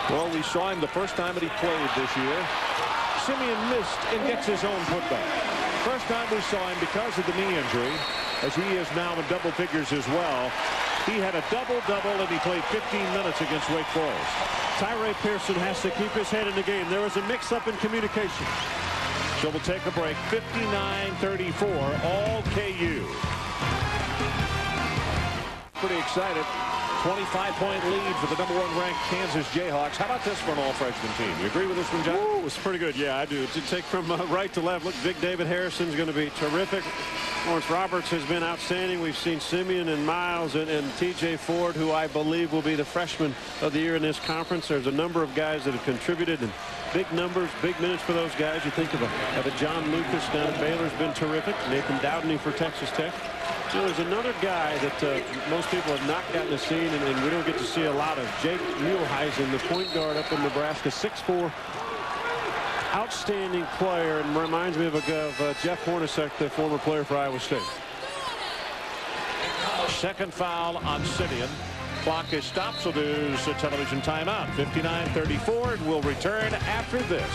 Well, we saw him the first time that he played this year. Simeon missed and gets his own putback. First time we saw him because of the knee injury, as he is now in double figures as well. He had a double-double, and he played 15 minutes against Wake Forest. Tyree Pearson has to keep his head in the game. There was a mix-up in communication. So we'll take a break. 59-34, all KU. Pretty excited. 25-point lead for the #1 ranked Kansas Jayhawks. How about this for an all-freshman team? You agree with this one, John? Ooh, it's pretty good. Yeah, I do. To take from right to left, look, Big David Harrison's going to be terrific. Lawrence Roberts has been outstanding. We've seen Simeon and Miles and T.J. Ford, who I believe will be the freshman of the year in this conference. There's a number of guys that have contributed, and big numbers, big minutes for those guys. You think of a John Lucas down at Baylor's been terrific. Nathan Dowdney for Texas Tech. So there's another guy that most people have not gotten to see, and we don't get to see a lot of. Jake Muehlheisen, the point guard up in Nebraska, 6'4", outstanding player, and reminds me of Jeff Hornacek, the former player for Iowa State. Second foul on Simeon. Clock is stopped, so there's a television timeout. 59-34, and we'll return after this.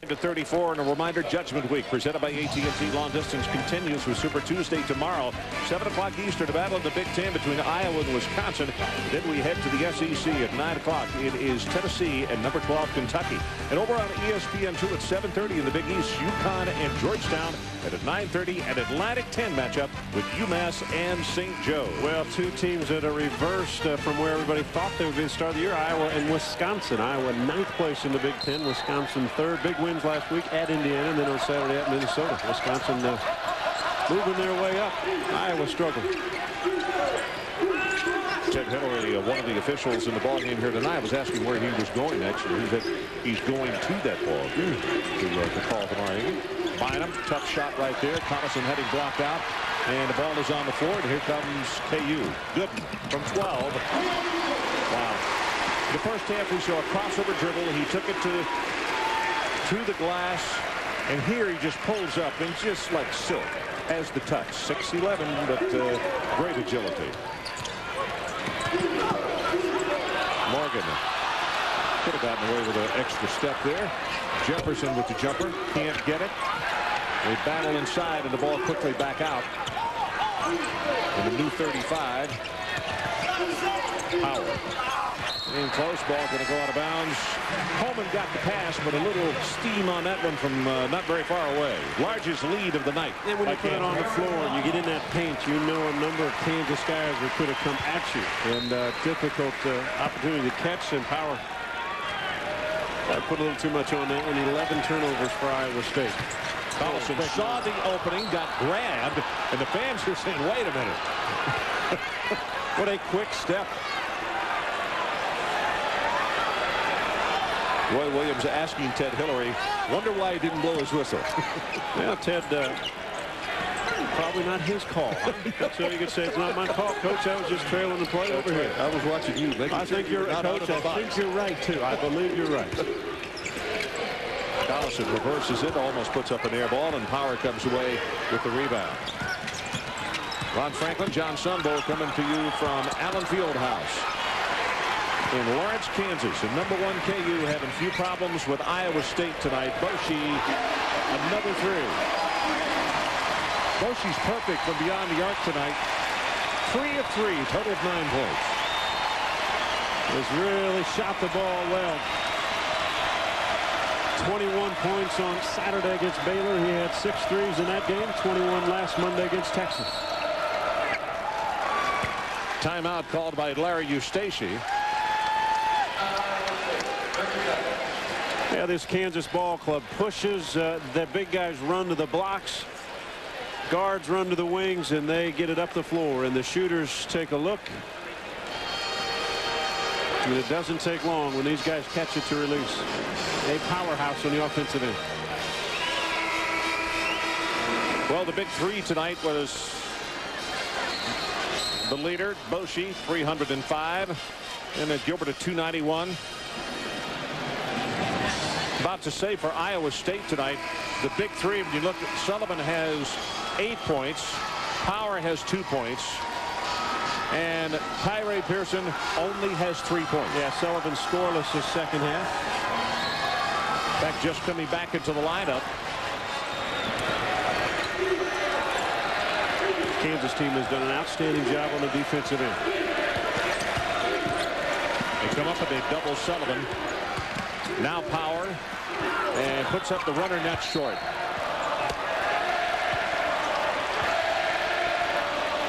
To 34, and a reminder, Judgment Week presented by AT&T Long Distance continues with Super Tuesday tomorrow, 7 o'clock Eastern, to battle in the Big Ten between Iowa and Wisconsin. Then we head to the SEC at 9 o'clock. It is Tennessee and number 12 Kentucky. And over on ESPN2 at 7:30 in the Big East, UConn and Georgetown. And at 9:30, an Atlantic 10 matchup with UMass and St. Joe. Well, two teams that are reversed from where everybody thought they would be at the start of the year, Iowa and Wisconsin. Iowa 9th place in the Big Ten, Wisconsin 3rd. Big wins last week at Indiana, and then on Saturday at Minnesota. Wisconsin moving their way up. Iowa struggling. Ted Hillary, one of the officials in the ball game here tonight, was asking where he was going next. He said he's going to that ball game to call tomorrow. Bynum, tough shot right there. Collison heading blocked out, and the ball is on the floor. And here comes KU. Gooden from 12. Wow. The first half we saw a crossover dribble, and he took it to the glass, and here he just pulls up and just like silk as the touch. 6'11", but great agility. Morgan could have gotten away with an extra step there. Jefferson with the jumper, can't get it. They battle inside, and the ball quickly back out. And the new 35. Howard. In close, ball going to go out of bounds. Holman got the pass, but a little steam on that one from not very far away. Largest lead of the night. And when you put it on the floor and you get in that paint, you know a number of Kansas guys that could have come at you. And difficult opportunity to catch, and Power put a little too much on that, and 11 turnovers for Iowa State. Collison saw the opening, got grabbed, and the fans are saying, wait a minute. What a quick step. Roy Williams asking Ted Hillary, wonder why he didn't blow his whistle. Well, Ted, probably not his call. So you could say it's not my call, Coach. I was just trailing the play over here. I was watching you. I think you're right, Coach. I think you're right, too. I believe you're right. Collison reverses it, almost puts up an air ball, and Power comes away with the rebound. Ron Franklin, John Sunbo coming to you from Allen Fieldhouse in Lawrence, Kansas. And number 1 KU having few problems with Iowa State tonight. Boshi, another 3. Boshi's perfect from beyond the arc tonight. 3 of 3, total of 9 points. Has really shot the ball well. 21 points on Saturday against Baylor. He had 6 threes in that game. 21 last Monday against Texas. Timeout called by Larry Eustace. Yeah, this Kansas ball club pushes. The big guys run to the blocks. Guards run to the wings, and they get it up the floor. And the shooters take a look. And it doesn't take long when these guys catch it to release. A powerhouse on the offensive end. Well, the big 3 tonight was the leader, Boshi, 305. And then Gilbert at 291. About to say for Iowa State tonight, the big 3, when you look at Sullivan has 8 points. Power has 2 points. And Tyree Pearson only has 3 points. Yeah, Sullivan scoreless his second half. In fact, just coming back into the lineup. Kansas team has done an outstanding job on the defensive end. They come up and they double Sullivan. Now Power, and puts up the runner net short.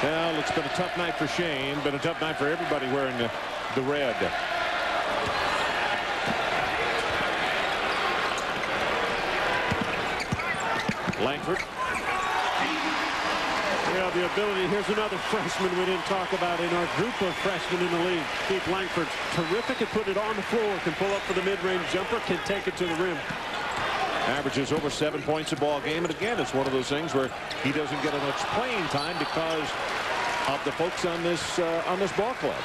Well, it's been a tough night for Shane, been a tough night for everybody wearing the red. Langford. Yeah, the ability. Here's another freshman we didn't talk about in our group of freshmen in the league. Keith Langford, terrific at putting it on the floor, can pull up for the mid-range jumper, can take it to the rim. Averages over 7 points a ball game, and again, it's one of those things where he doesn't get much playing time because of the folks on this ball club.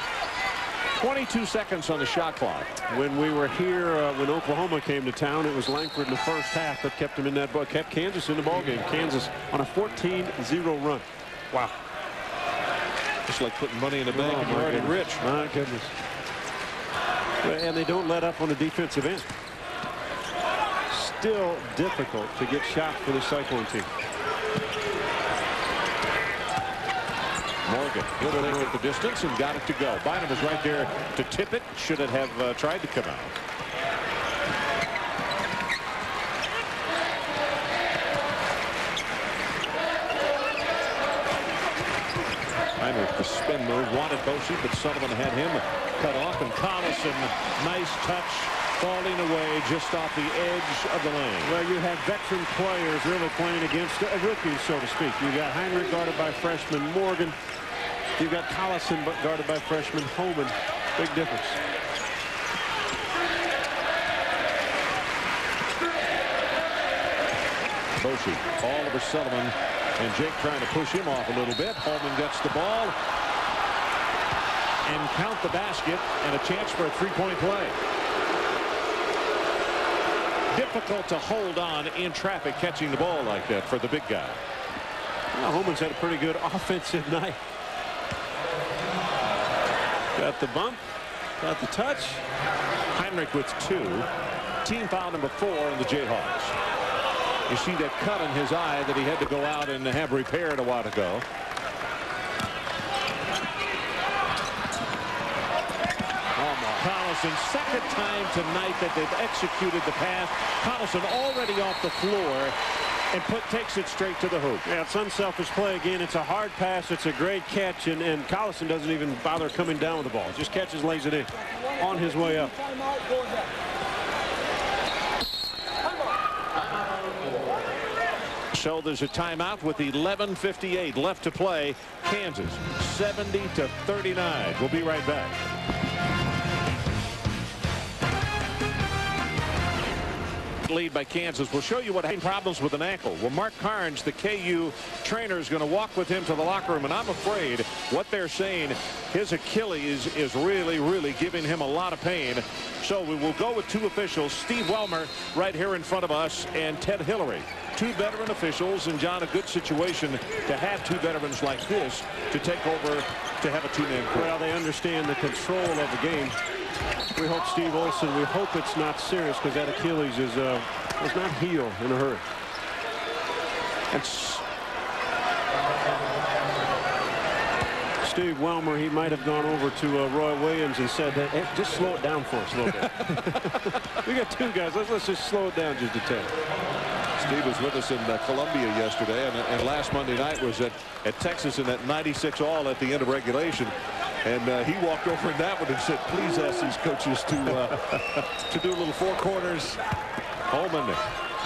22 seconds on the shot clock. When we were here, when Oklahoma came to town, it was Langford in the first half that kept him in that ball, kept Kansas in the ball game. Kansas on a 14-0 run. Wow. It's like putting money in the bank and you're already rich. My goodness. And they don't let up on the defensive end. Still difficult to get shots for the Cyclone team. Morgan, he'll take it the distance and got it to go. Bynum was right there to tip it. Should it have tried to come out? Heinrich, the spin move, wanted Boshi, but Sullivan had him cut off. And Collison, nice touch, falling away just off the edge of the lane. Well, you have veteran players really playing against a rookie, so to speak. You got Heinrich guarded by freshman Morgan. You've got Collison but guarded by freshman Holman. Big difference. Boshi, Oliver Sullivan, and Jake trying to push him off a little bit. Holman gets the ball and count the basket and a chance for a three-point play. Difficult to hold on in traffic catching the ball like that for the big guy. Well, Holman's had a pretty good offensive night. Got the bump, got the touch. Heinrich with 2. Team foul number 4 in the Jayhawks. You see that cut in his eye that he had to go out and have repaired a while ago. Collison, second time tonight that they've executed the pass. Collison already off the floor and takes it straight to the hoop. Yeah, it's unselfish play again. It's a hard pass. It's a great catch, and Collison doesn't even bother coming down with the ball. Just catches, lays it in on his way up. So there's a timeout with 11:58 left to play. Kansas 70-39. We'll be right back. Lead by Kansas. We'll show you what problems with an ankle. Well, Mark Carnes, the KU trainer, is going to walk with him to the locker room, and I'm afraid what they're saying, his Achilles is really giving him a lot of pain. So we will go with 2 officials, Steve Welmer right here in front of us, and Ted Hillary. 2 veteran officials, and John, a good situation to have 2 veterans like this to take over to have a 2-man court. Well, they understand the control of the game. We hope Steve Olson, we hope it's not serious, because that Achilles does not heal in a hurry. Steve Welmer, he might have gone over to Roy Williams and said, hey, just slow it down for us a little bit. We got 2 guys. Let's just slow it down just a tad. Steve was with us in Columbia yesterday, and last Monday night was at Texas in that 96 all at the end of regulation. And he walked over in that one and said, please ask these coaches to do a little 4 corners. Holman,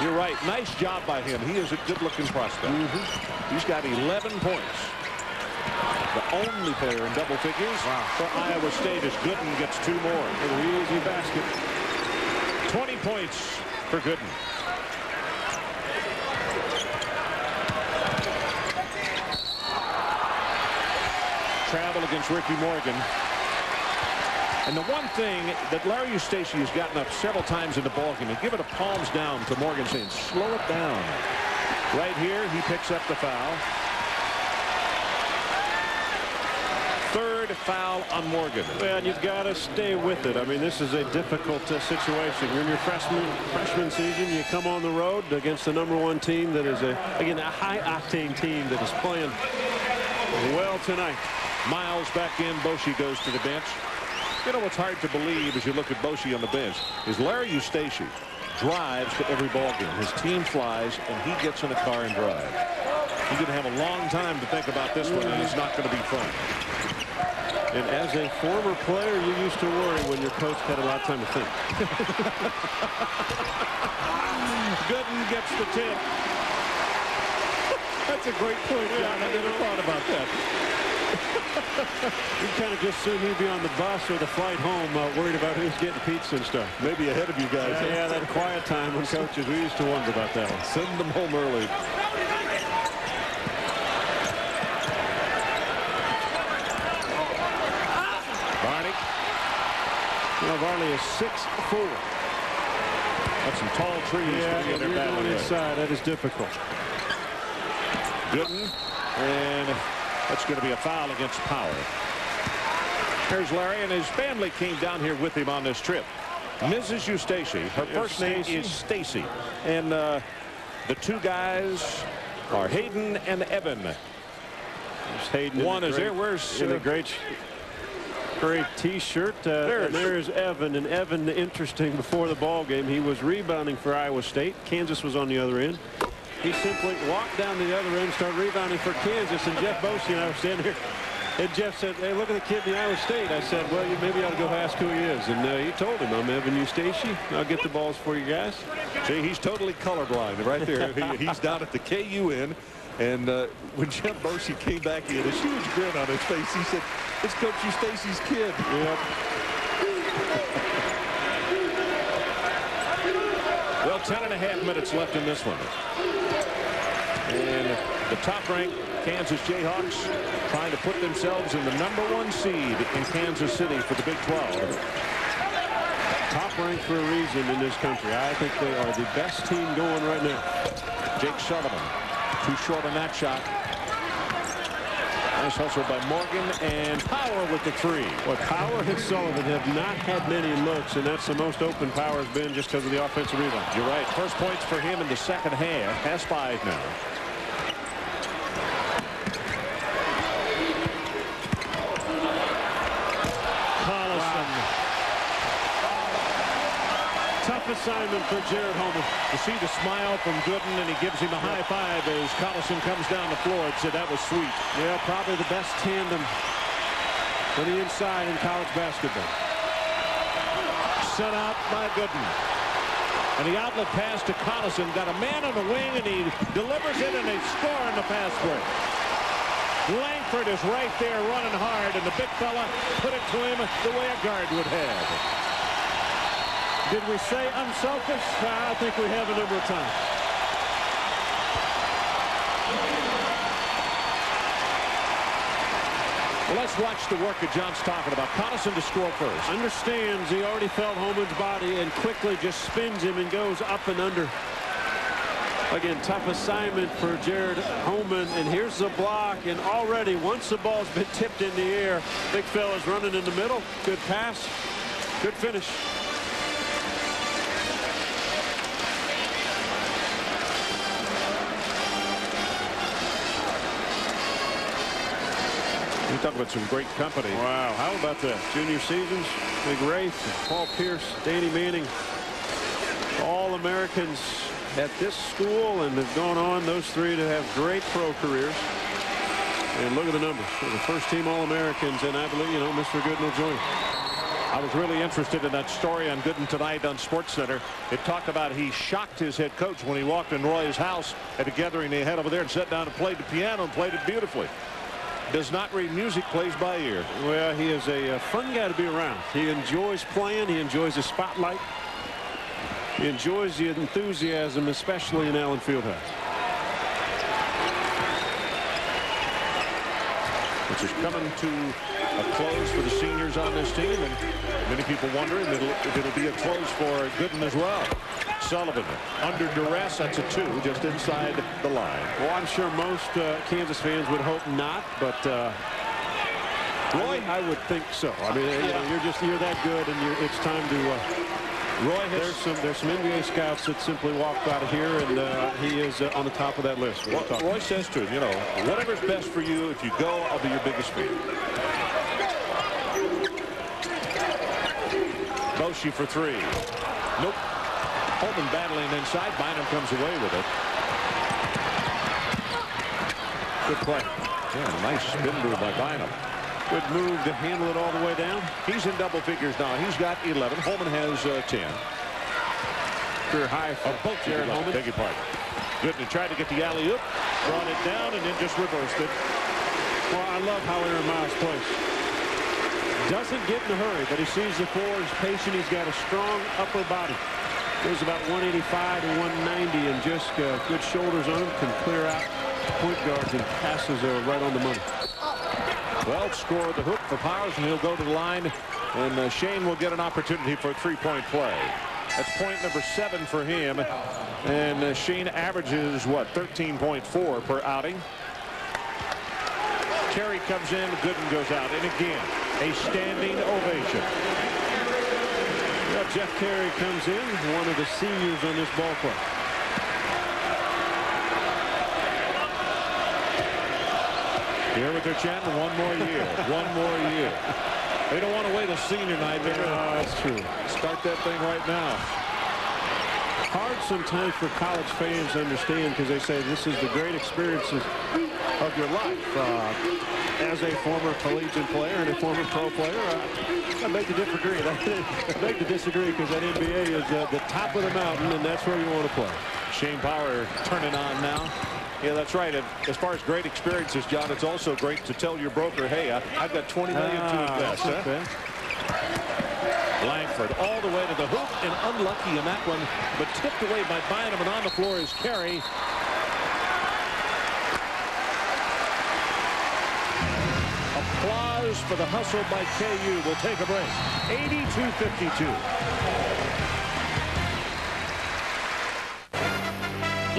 you're right. Nice job by him. He is a good-looking prospect. He's got 11 points. The only player in double figures for Iowa State is Gooden gets 2 more. An easy basket. 20 points for Gooden. Travel against Ricky Morgan. And the one thing that Larry Eustachy has gotten up several times in the ballgame and given a palms down to Morgan, saying, slow it down. Right here, he picks up the foul. 3rd foul on Morgan. Well, you've got to stay with it. I mean, this is a difficult situation. You're in your freshman season. You come on the road against the #1 team that is, again, a high-octane team that is playing well tonight. Miles back in. Boshi goes to the bench. You know what's hard to believe as you look at Boshi on the bench is Larry Eustachy drives to every ball game. His team flies, and he gets in a car and drives. He's going to have a long time to think about this one, and it's not going to be fun. And as a former player, you used to worry when your coach had a lot of time to think. Gooden gets the tip. That's a great point, John. I never thought about that. You'd kind of just soon he'd be on the bus or the flight home worried about who's getting pizza and stuff. Maybe ahead of you guys. Yeah, that quiet time when coaches, we used to wonder about that one. Send them home early. Varney. Well, Varney is 6'4". That's some tall trees. Yeah, if you're going inside, that is difficult. Gooden, and That's going to be a foul against Power. Here's Larry, and his family came down here with him on this trip. Mrs. Eustace, her first name is Stacy, and the two guys are Hayden and Evan. Hayden. One is there. Where's in a great T-shirt. There's Evan. And Evan, interesting, before the ball game, he was rebounding for Iowa State. Kansas was on the other end. He simply walked down the other end, started rebounding for Kansas, and Jeff Bosey and I were standing here. And Jeff said, "Hey, look at the kid in the Iowa State." I said, "Well, you maybe ought to go ask who he is." And he told him, "I'm Evan Eustace. I'll get the balls for you guys." See, he's totally colorblind right there. He's down at the KUN. And when Jeff Bosey came back, he had a huge grin on his face. He said, "It's Coach Eustace's kid." Yep. Well, 10.5 minutes left in this one. And the top-ranked Kansas Jayhawks trying to put themselves in the #1 seed in Kansas City for the Big 12. Top ranked for a reason in this country. I think they are the best team going right now. Jake Sullivan, too short on that shot. Nice hustle by Morgan, and Power with the three. Well, Power and Sullivan have not had many looks, and that's the most open Power's been just because of the offensive rebound. You're right. First points for him in the second half. Has 5 now. Tough assignment for Jared Holman. You see the smile from Gooden, and he gives him a high five as Collison comes down the floor and said that was sweet. Yeah, probably the best tandem on the inside in college basketball. Sent out by Gooden. And the outlet pass to Collison. Got a man on the wing, and he delivers it, and they score in the pass break. Langford is right there running hard, and the big fella put it to him the way a guard would have. Did we say unselfish? I think we have a number of times. Well, let's watch the work that John's talking about. Collison to score first. Understands he already felt Holman's body and quickly just spins him and goes up and under. Again, tough assignment for Jared Holman, and here's the block, and already once the ball's been tipped in the air, big fella's running in the middle. Good pass, good finish. You talk about some great company. Wow, how about that? Junior seasons, Big Rafe, Paul Pierce, Danny Manning, all Americans at this school, and have gone on, those three, to have great pro careers. And look at the numbers. They're the first team All-Americans, and I believe, Mr. Gooden will join. I was really interested in that story on Gooden tonight on SportsCenter. It talked about he shocked his head coach when he walked in Roy's house at a gathering they had over there and sat down and played the piano and played it beautifully. Does not read music, plays by ear. Well, he is a fun guy to be around. He enjoys playing. He enjoys the spotlight. He enjoys the enthusiasm, especially in Allen Fieldhouse. Which is coming to a close for the seniors on this team, and many people wondering if it'll be a close for Gooden as well. Sullivan under duress. That's a 2 just inside the line. Well, I'm sure most Kansas fans would hope not, but Roy, I would think so. I mean, you're that good, and it's time to. Roy, there's some NBA scouts that simply walked out of here, and he is on the top of that list. Roy says to him, whatever's best for you. If you go, I'll be your biggest fan. Bosey for 3. Nope. Holman battling inside. Bynum comes away with it. Good play. Yeah, nice spin move by Bynum. Good move to handle it all the way down. He's in double figures now. He's got 11. Holman has 10. Career high for both Jared Holman. Beg your pardon. Gooden tried to get the alley-oop, brought it down, and then just reversed it. Well, I love how Aaron Miles plays. Doesn't get in a hurry, but he sees the floor, he's patient, he's got a strong upper body. Goes about 185 to 190, and just good shoulders on him, can clear out point guards, and passes are right on the money. Well, scored the hook for Powers, and he'll go to the line, and Shane will get an opportunity for a three-point play. That's point number 7 for him, and Shane averages, 13.4 per outing. Carey comes in, Gooden goes out, and again, a standing ovation. Well, Jeff Carey comes in, one of the seniors on this ball club. Here with their chanting, one more year, one more year. They don't want to wait a senior night. They're That's true. start that thing right now. Hard sometimes for college fans to understand because they say this is the great experiences of your life. As a former collegiate player and a former pro player, I beg to disagree. I beg to disagree because that NBA is the top of the mountain, and that's where you want to play. Shane Power turning on now. Yeah, that's right. As far as great experiences, John, it's also great to tell your broker, hey, I've got $20 million to invest. Okay. Langford all the way to the hoop and unlucky in that one, but tipped away by Bynum, and on the floor is Carey. Applause for the hustle by KU. We'll take a break. 82-52.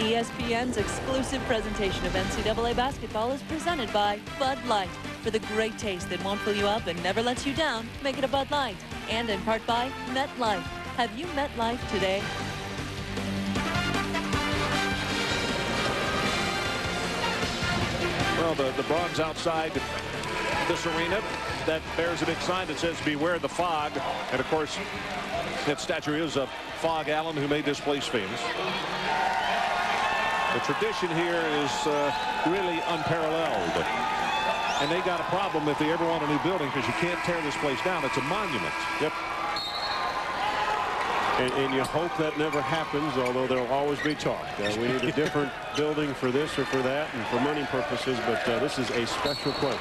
ESPN's exclusive presentation of NCAA basketball is presented by Bud Light. For the great taste that won't fill you up and never lets you down, make it a Bud Light. And in part by MetLife. Have you met life today? Well, the bronze outside this arena, that bears a big sign that says beware the fog. And of course, that statue is of Fog Allen, who made this place famous. The tradition here is really unparalleled. And they got a problem if they ever want a new building because you can't tear this place down. It's a monument. Yep. And you hope that never happens, although there'll always be talk. We need a different building for this or for that and for money purposes, but this is a special place.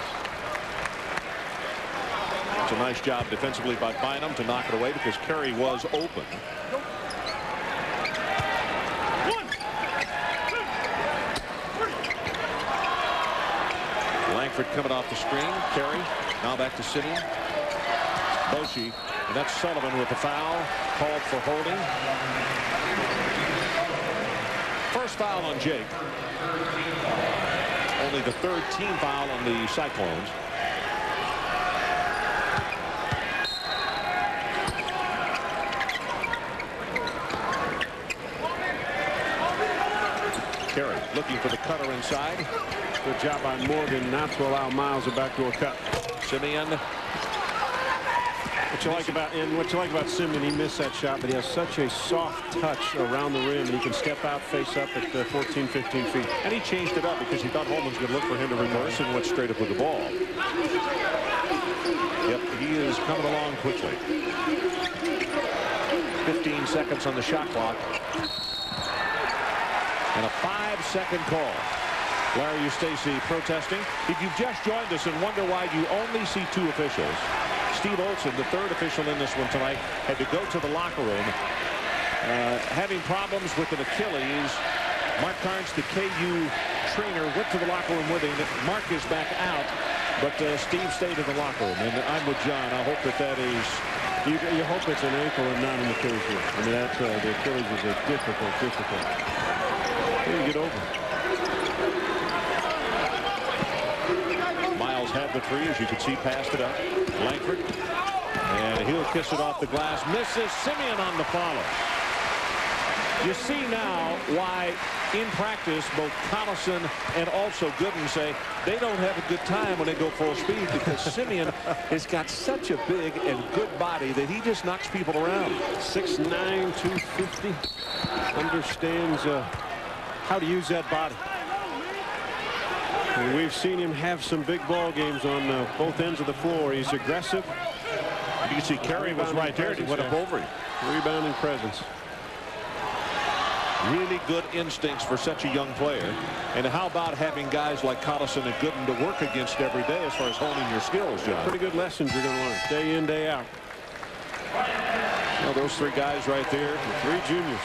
It's a nice job defensively by Bynum to knock it away because Carey was open. Langford coming off the screen. Carey now back to Simeon. Boshi, and that's Sullivan with the foul called for holding. First foul on Jake. Only the third team foul on the Cyclones. Carey looking for the cutter inside. Good job by Morgan not to allow Miles a backdoor cut. Simeon. What you like about Simeon, he missed that shot, but he has such a soft touch around the rim, and he can step out, face up at 14, 15 feet. And he changed it up because he thought Holman was going to look for him to reverse and went straight up with the ball. Yep, he is coming along quickly. 15 seconds on the shot clock. And a 5-second call. Larry Eustachy protesting. If you've just joined us and wonder why you only see two officials, Steve Olson, the third official in this one tonight, had to go to the locker room having problems with an Achilles. Mark Carnes, the KU trainer, went to the locker room with him. Mark is back out, but Steve stayed in the locker room. And I'm with John. I hope that is... You hope it's an ankle and not an Achilles heel. I mean, that's the Achilles is a difficult. How do you get over? Miles had the three, as you can see, passed it up. Langford, and he'll kiss it off the glass. Misses. Simeon on the follow. You see now why, in practice, both Collison and also Gooden say they don't have a good time when they go full speed because Simeon has got such a big and good body that he just knocks people around. 6'9", 250. Understands how to use that body. And we've seen him have some big ball games on both ends of the floor. He's aggressive. You can see Carey was right there. He went up over him. Rebounding presence. Really good instincts for such a young player. And how about having guys like Collison and Gooden to work against every day as far as honing your skills, John? Pretty good lessons you're going to learn day in, day out. Well, those three guys right there. The three juniors.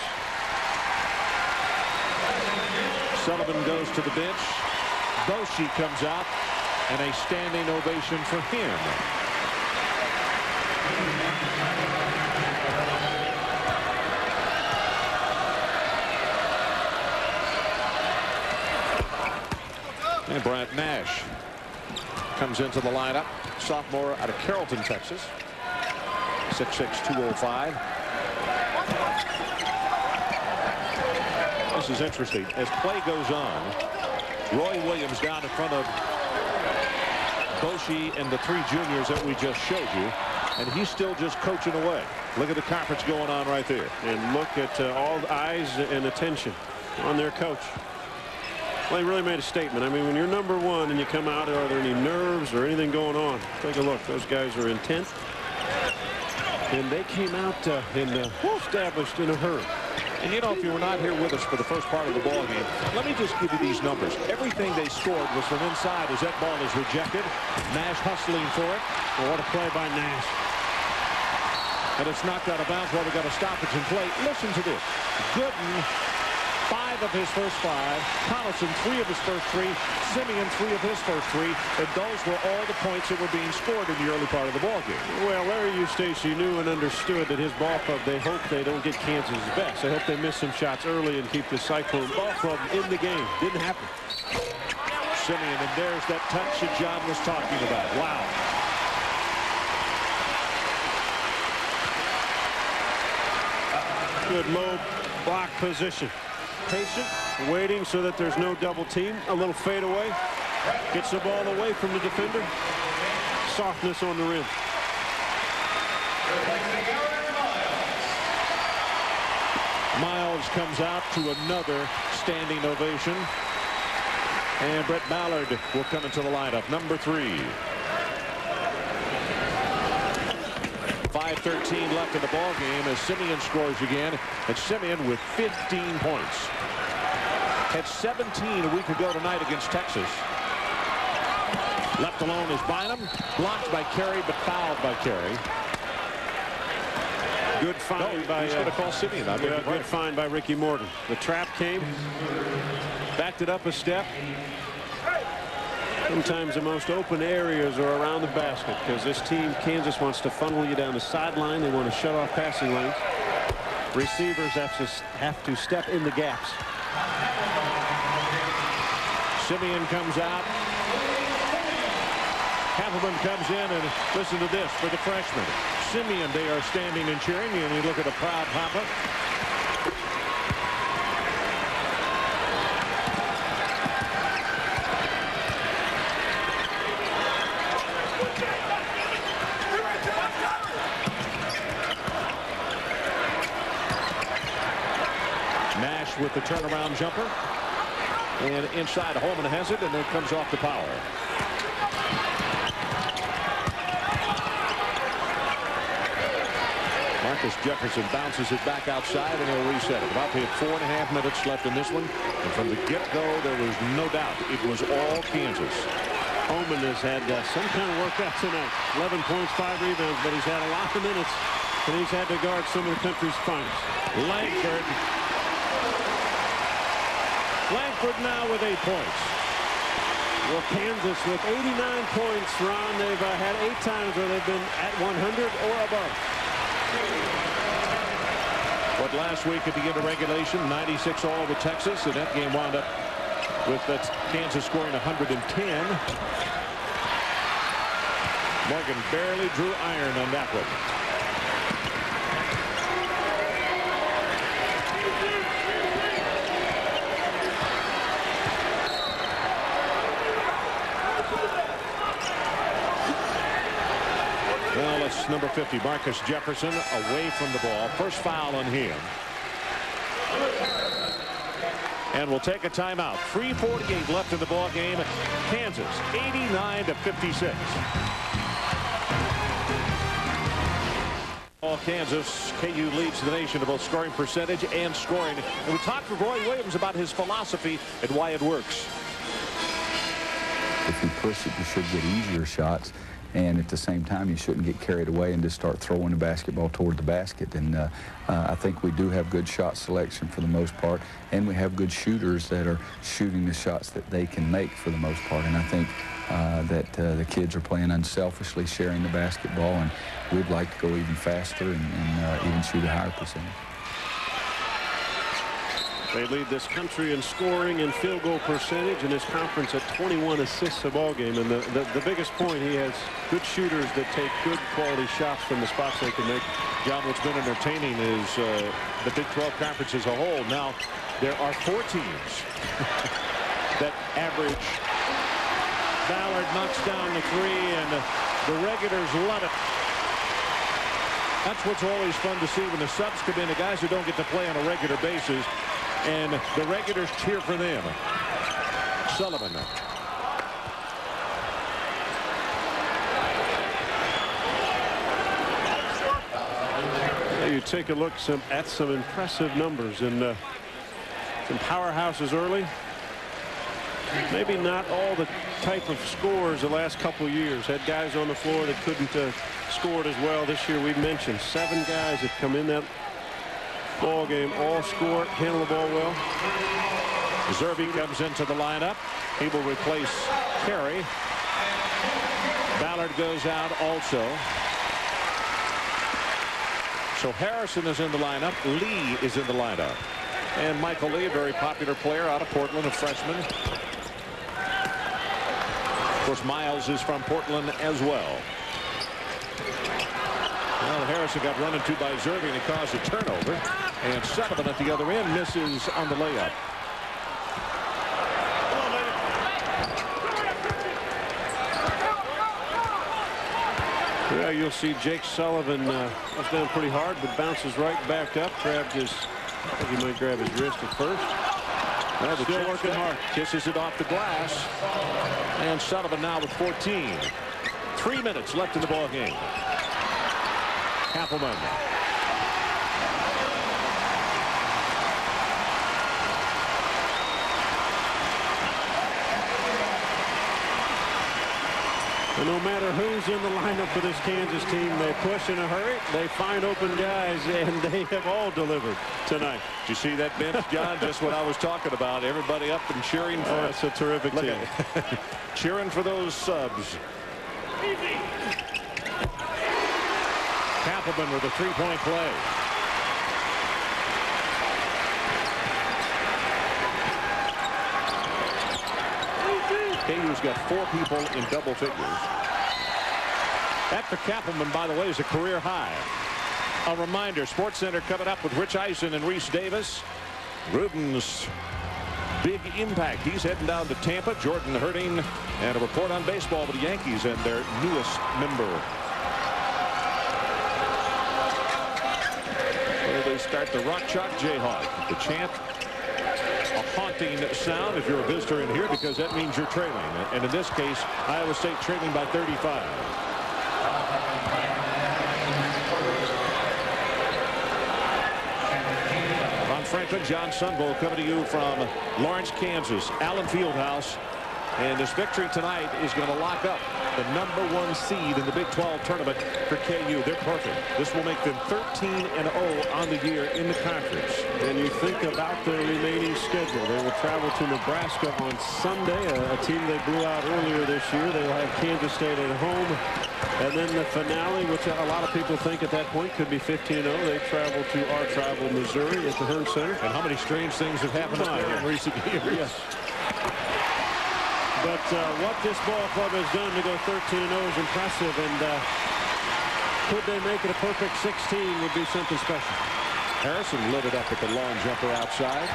Sullivan goes to the bench. Boshi comes out, and a standing ovation for him. And Bryant Nash comes into the lineup. Sophomore out of Carrollton, Texas. 6'6", 205. This is interesting. As play goes on, Roy Williams down in front of Boshi and the three juniors that we just showed you, and he's still just coaching away. Look at the conference going on right there. And look at all the eyes and attention on their coach. Well, he really made a statement. I mean, when you're number one and you come out, are there any nerves or anything going on? Take a look. Those guys are intent. And they came out and established in a hurry. And you know, if you were not here with us for the first part of the ball game, let me just give you these numbers. Everything they scored was from inside as that ball is rejected. Nash hustling for it. Well, what a play by Nash. And it's knocked out of bounds while we got a stoppage in play. Listen to this. Gooden, 5 of his first 5. Collison, 3 of his first 3. Simeon, 3 of his first 3. And those were all the points that were being scored in the early part of the ball game. Well, Larry Eustace knew and understood that his ball club, they hope they don't get Kansas' best. They hope they miss some shots early and keep the Cyclone ball club in the game. Didn't happen. Simeon, and there's that touch that John was talking about. Wow. Good low block position. Patient, waiting so that there's no double team. A little fade away. Gets the ball away from the defender. Softness on the rim. Miles comes out to another standing ovation. And Brett Ballard will come into the lineup. Number 3. 5:13 left in the ball game as Simeon scores again. And Simeon with 15 points. Had 17 a week ago tonight against Texas. Left alone is Bynum. Blocked by Carey, but fouled by Carey. Good find by... He's going to call Simeon. Good find by Ricky Morgan. The trap came. Backed it up a step. Sometimes the most open areas are around the basket because this team, Kansas, wants to funnel you down the sideline. They want to shut off passing lanes. Receivers have to step in the gaps. Simeon comes out. Happelman comes in, and listen to this for the freshman. Simeon, they are standing and cheering, and you look at a proud Papa. Nash with the turnaround jumper. And inside, Holman has it, and then comes off the Powell. Marcus Jefferson bounces it back outside, and he'll reset it. About 4.5 minutes left in this one. And from the get-go, there was no doubt it was all Kansas. Holman has had some kind of workout tonight. 11 points, 5 rebounds, but he's had a lot of minutes, and he's had to guard some of the country's finest. Langford now with 8 points. Well, Kansas with 89 points, Ron. They've had 8 times where they've been at 100 or above. But last week at the end of regulation, 96 all with Texas, and that game wound up with Kansas scoring 110. Morgan barely drew iron on that one. Well, it's number 50, Marcus Jefferson, away from the ball. First foul on him. And we'll take a timeout. 3:48 left in the ball game. Kansas 89-56. Kansas, KU leads the nation to both scoring percentage and scoring. And we talked to Roy Williams about his philosophy and why it works. If you push it, you should get easier shots. And at the same time, you shouldn't get carried away and just start throwing the basketball toward the basket. And I think we do have good shot selection for the most part. And we have good shooters that are shooting the shots that they can make for the most part. And I think that the kids are playing unselfishly, sharing the basketball. And we'd like to go even faster and even shoot a higher percentage. They lead this country in scoring and field goal percentage in this conference at 21 assists a ball game. And the biggest point, he has good shooters that take good quality shots from the spots they can make. John, what's been entertaining is the Big 12 conference as a whole. Now there are 4 teams that average. Ballard knocks down the 3, and the regulars love it. That's what's always fun to see when the subs come in, the guys who don't get to play on a regular basis, and the regulars cheer for them. Sullivan. You take a look at some impressive numbers and some powerhouses early. Maybe not all the type of scores the last couple years. Had guys on the floor that couldn't score it as well. This year we've mentioned 7 guys that come in that ball game, all score, handle the ball well. Zerbe comes into the lineup. He will replace Carey. Ballard goes out also. So Harrison is in the lineup. Lee is in the lineup. And Michael Lee, a very popular player out of Portland, a freshman. Of course, Miles is from Portland as well. Well, Harrison got run into by Zerbe, and he caused a turnover. And Sullivan at the other end misses on the layup. Yeah, you'll see Jake Sullivan was down pretty hard, but bounces right back up. Grabbed his, I think he might grab his wrist at first. Well, still working hard. Kisses it off the glass. And Sullivan now with 14. 3 minutes left in the ball game. Kappelman. And no matter who's in the lineup for this Kansas team, they push in a hurry, they find open guys, and they have all delivered tonight. Did you see that bench, John? Just what I was talking about. Everybody up and cheering for That's a terrific team. Cheering for those subs. Kappelman with a 3-point play. KU's got 4 people in double figures. That for Kappelman, by the way, is a career high. A reminder, SportsCenter coming up with Rich Eisen and Reese Davis. Gruden's big impact. He's heading down to Tampa. Jordan Herding, and a report on baseball with the Yankees and their newest member. Where they start the Rock Chalk Jayhawk. The chant, a haunting sound if you're a visitor in here, because that means you're trailing. And in this case, Iowa State trailing by 35. Ron Franklin, John Sunville coming to you from Lawrence, Kansas, Allen Fieldhouse. And this victory tonight is going to lock up the #1 seed in the Big 12 tournament for KU. They're perfect. This will make them 13-0 on the year in the conference. And you think about their remaining schedule. They will travel to Nebraska on Sunday, a team they blew out earlier this year. They will have Kansas State at home. And then the finale, which a lot of people think at that point could be 15-0. They travel to our rival Missouri at the Hearn Center. And how many strange things have happened up there in recent years. Yes. But what this ball club has done to go 13-0 is impressive, and could they make it a perfect 16 would be something special. Harrison lit it up at the long jumper outside.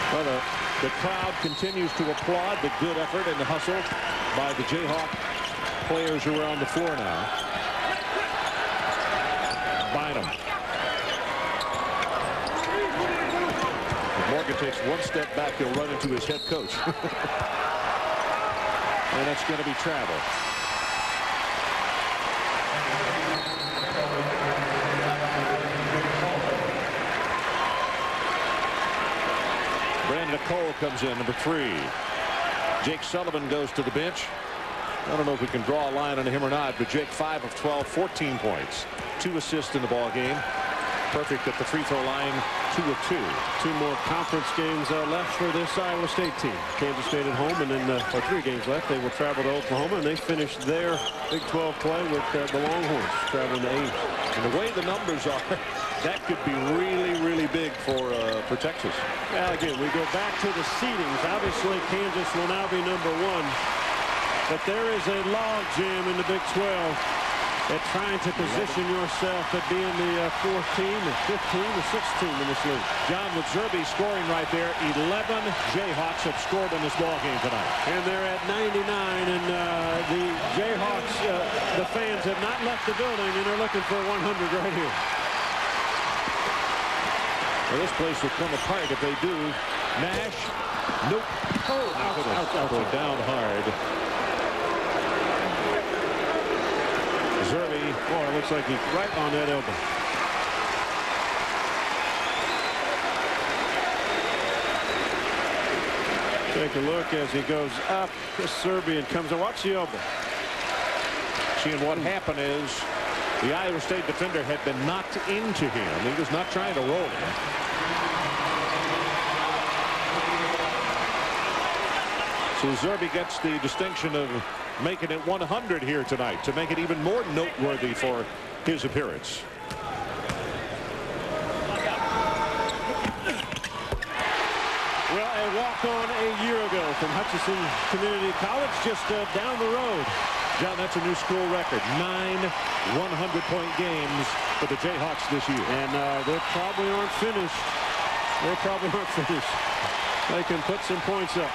Well, the crowd continues to applaud the good effort and the hustle by the Jayhawk players who are on the floor now. Bynum. Morgan takes one step back, he'll run into his head coach. And it's going to be travel. Brandon Cole comes in, number 3. Jake Sullivan goes to the bench. I don't know if we can draw a line on him or not, but Jake 5 of 12, 14 points, 2 assists in the ball game. perfect at the free throw line, 2 of 2. 2 more conference games left for this Iowa State team. Kansas State at home, and then 3 games left. They will travel to Oklahoma, and they finish their Big 12 play with the Longhorns traveling to 8. And the way the numbers are, that could be really, really big for Texas. Well, again, we go back to the seedings. Obviously, Kansas will now be number 1. But there is a log jam in the Big 12 at trying to position yourself at being the 4th team, the 5th team, the 6th team in this league. John, with Zerbe scoring right there, 11 Jayhawks have scored in this ball game tonight. And they're at 99, and the Jayhawks, the fans have not left the building, and they're looking for 100 right here. Well, this place will come apart if they do. Nash, nope. Out. Down hard. Zerbe, boy, it looks like he's right on that elbow. Take a look as he goes up. Chris Zerbe and comes and watch the elbow. See, and what happened is the Iowa State defender had been knocked into him. He was not trying to roll him. So Zerbe gets the distinction of making it 100 here tonight to make it even more noteworthy for his appearance. Well, a walk-on a year ago from Hutchinson Community College, just down the road. John, that's a new school record. 9 100-point games for the Jayhawks this year. And they probably aren't finished. They probably aren't finished. They can put some points up.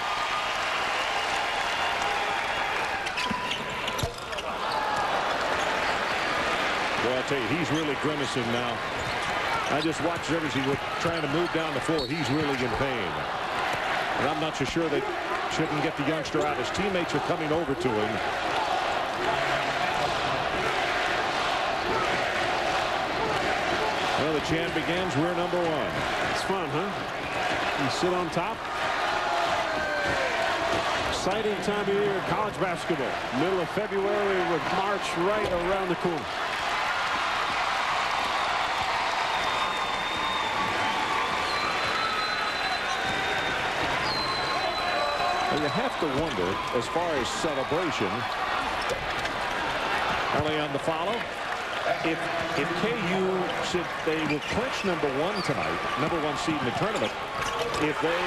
Well, I'll tell you, he's really grimacing now. I just watched Zerbe as he was trying to move down the floor. He's really in pain. And I'm not so sure they shouldn't get the youngster out. His teammates are coming over to him. Well, the chant begins. We're number 1. It's fun, huh? You sit on top. Exciting time of year, college basketball. Middle of February with March right around the corner. Well, you have to wonder, as far as celebration, early on the follow, if KU said they will clinch number 1 tonight, number 1 seed in the tournament, if they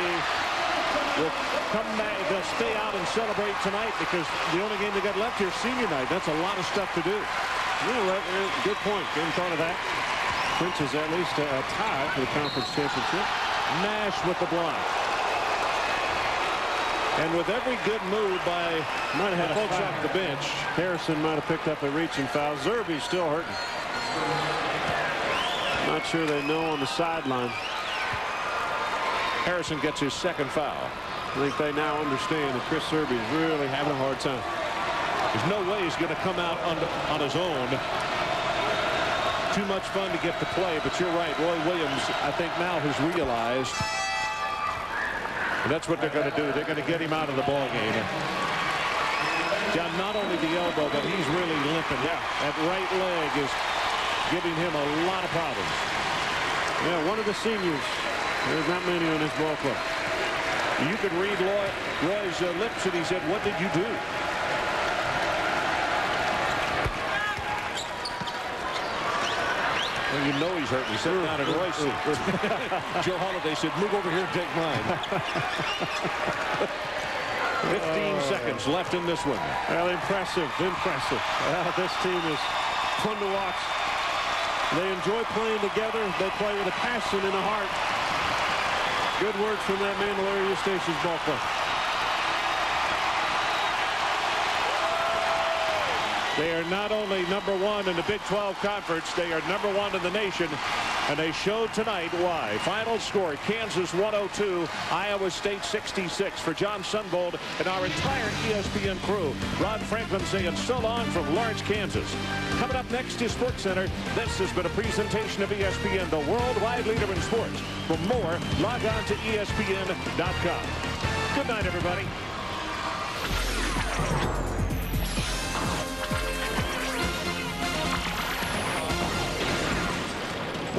will come back, they'll stay out and celebrate tonight because the only game they got left here is senior night. That's a lot of stuff to do. Yeah, good point. Didn't thought of that. Clinches at least a tie for the conference championship. Nash with the block. And with every good move by might have had folks off the bench. Harrison might have picked up a reaching foul. Zerbe's still hurting. Not sure they know on the sideline. Harrison gets his 2nd foul. I think they now understand that Chris Zerbe is really having a hard time. There's no way he's going to come out on his own. Too much fun to get to play, but you're right. Roy Williams, I think now has realized. And that's what they're going to do. They're going to get him out of the ball game. John, not only the elbow, but he's really limping. Yeah. That right leg is giving him a lot of problems. Yeah, one of the seniors. There's not many on this ball club. You could read Roy's lips, and he said, "What did you do?" Well, you know he's hurt. He sat down at Roy's seat. Joe Holiday said, "Move over here and take mine." 15 seconds left in this one. Well, impressive. This team is fun to watch. They enjoy playing together. They play with a passion and a heart. Good words from that Mandalay Station's ball club. They are not only number 1 in the Big 12 Conference, they are number 1 in the nation, and they showed tonight why. Final score, Kansas 102, Iowa State 66. For John Sunvold and our entire ESPN crew, Ron Franklin saying so long from Lawrence, Kansas. Coming up next is SportsCenter. This has been a presentation of ESPN, the worldwide leader in sports. For more, log on to ESPN.com. Good night, everybody.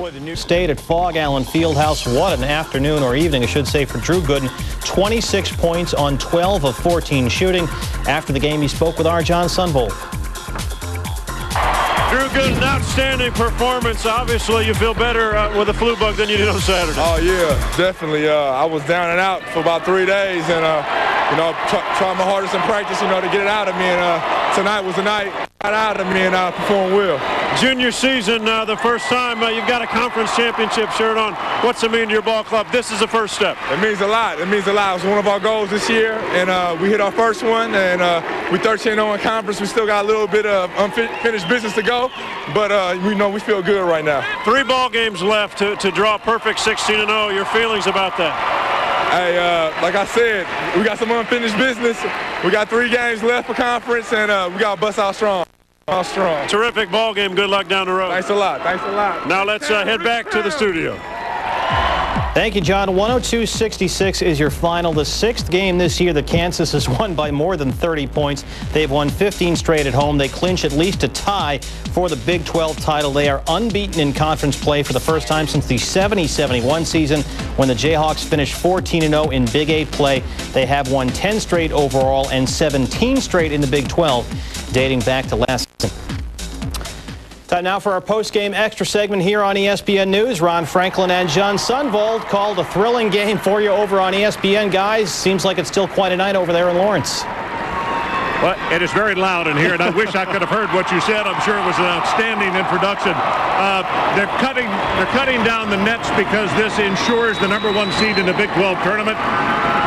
Boy, the New State at Fog Allen Fieldhouse. What an afternoon, or evening, I should say, for Drew Gooden. 26 points on 12 of 14 shooting. After the game, he spoke with our John Sunvold. Drew Gooden, outstanding performance. Obviously, you feel better with a flu bug than you did on Saturday. Oh, yeah, definitely. I was down and out for about 3 days, and, trying my hardest in practice, to get it out of me. And tonight was the night got out of me, and I performed well. Junior season, the first time you've got a conference championship shirt on. What's it mean to your ball club? This is the first step. It means a lot. It means a lot. It was one of our goals this year, and we hit our first one, and we 13-0 in conference. We still got a little bit of unfinished business to go, but we feel good right now. 3 ball games left to draw a perfect 16-0. Your feelings about that? Hey, like I said, we got some unfinished business. We got 3 games left for conference, and we got to bust out strong. Terrific ball game. Good luck down the road. Thanks a lot. Thanks a lot. Now let's head back to the studio. Thank you, John. 102-66 is your final. The 6th game this year that Kansas has won by more than 30 points. They've won 15 straight at home. They clinch at least a tie for the Big 12 title. They are unbeaten in conference play for the first time since the 70-71 season when the Jayhawks finished 14-0 in Big 8 play. They have won 10 straight overall and 17 straight in the Big 12, dating back to last season. Time now for our post-game extra segment here on ESPN News. Ron Franklin and John Sunvold called a thrilling game for you over on ESPN. Guys, seems like it's still quite a night over there in Lawrence. Well, it is very loud in here, and I wish I could have heard what you said. I'm sure it was an outstanding introduction. They're cutting down the nets because this ensures the #1 seed in the Big 12 tournament.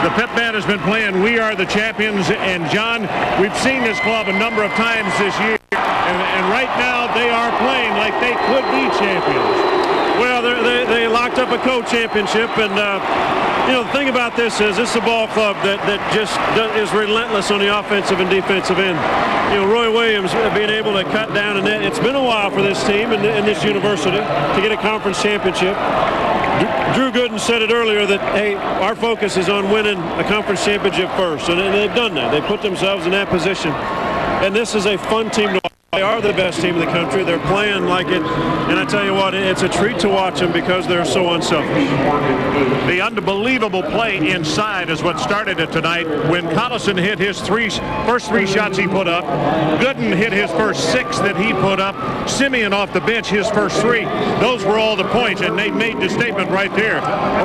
The Pep Band has been playing We Are the Champions, and John, we've seen this club a number of times this year, and right now they are playing like they could be champions. Well, they locked up a co-championship, and the thing about this is a ball club that just is relentless on the offensive and defensive end. Roy Williams being able to cut down a net. It's been a while for this team and this university to get a conference championship. Drew Gooden said it earlier that, hey, our focus is on winning a conference championship first, and they've done that. They put themselves in that position, and this is a fun team to watch. They are the best team in the country. They're playing like it, and I tell you what, it's a treat to watch them because they're so unselfish. The unbelievable play inside is what started it tonight when Collison hit his first three shots he put up. Gooden hit his first 6 that he put up. Simeon off the bench, his first 3. Those were all the points, and they made the statement right there.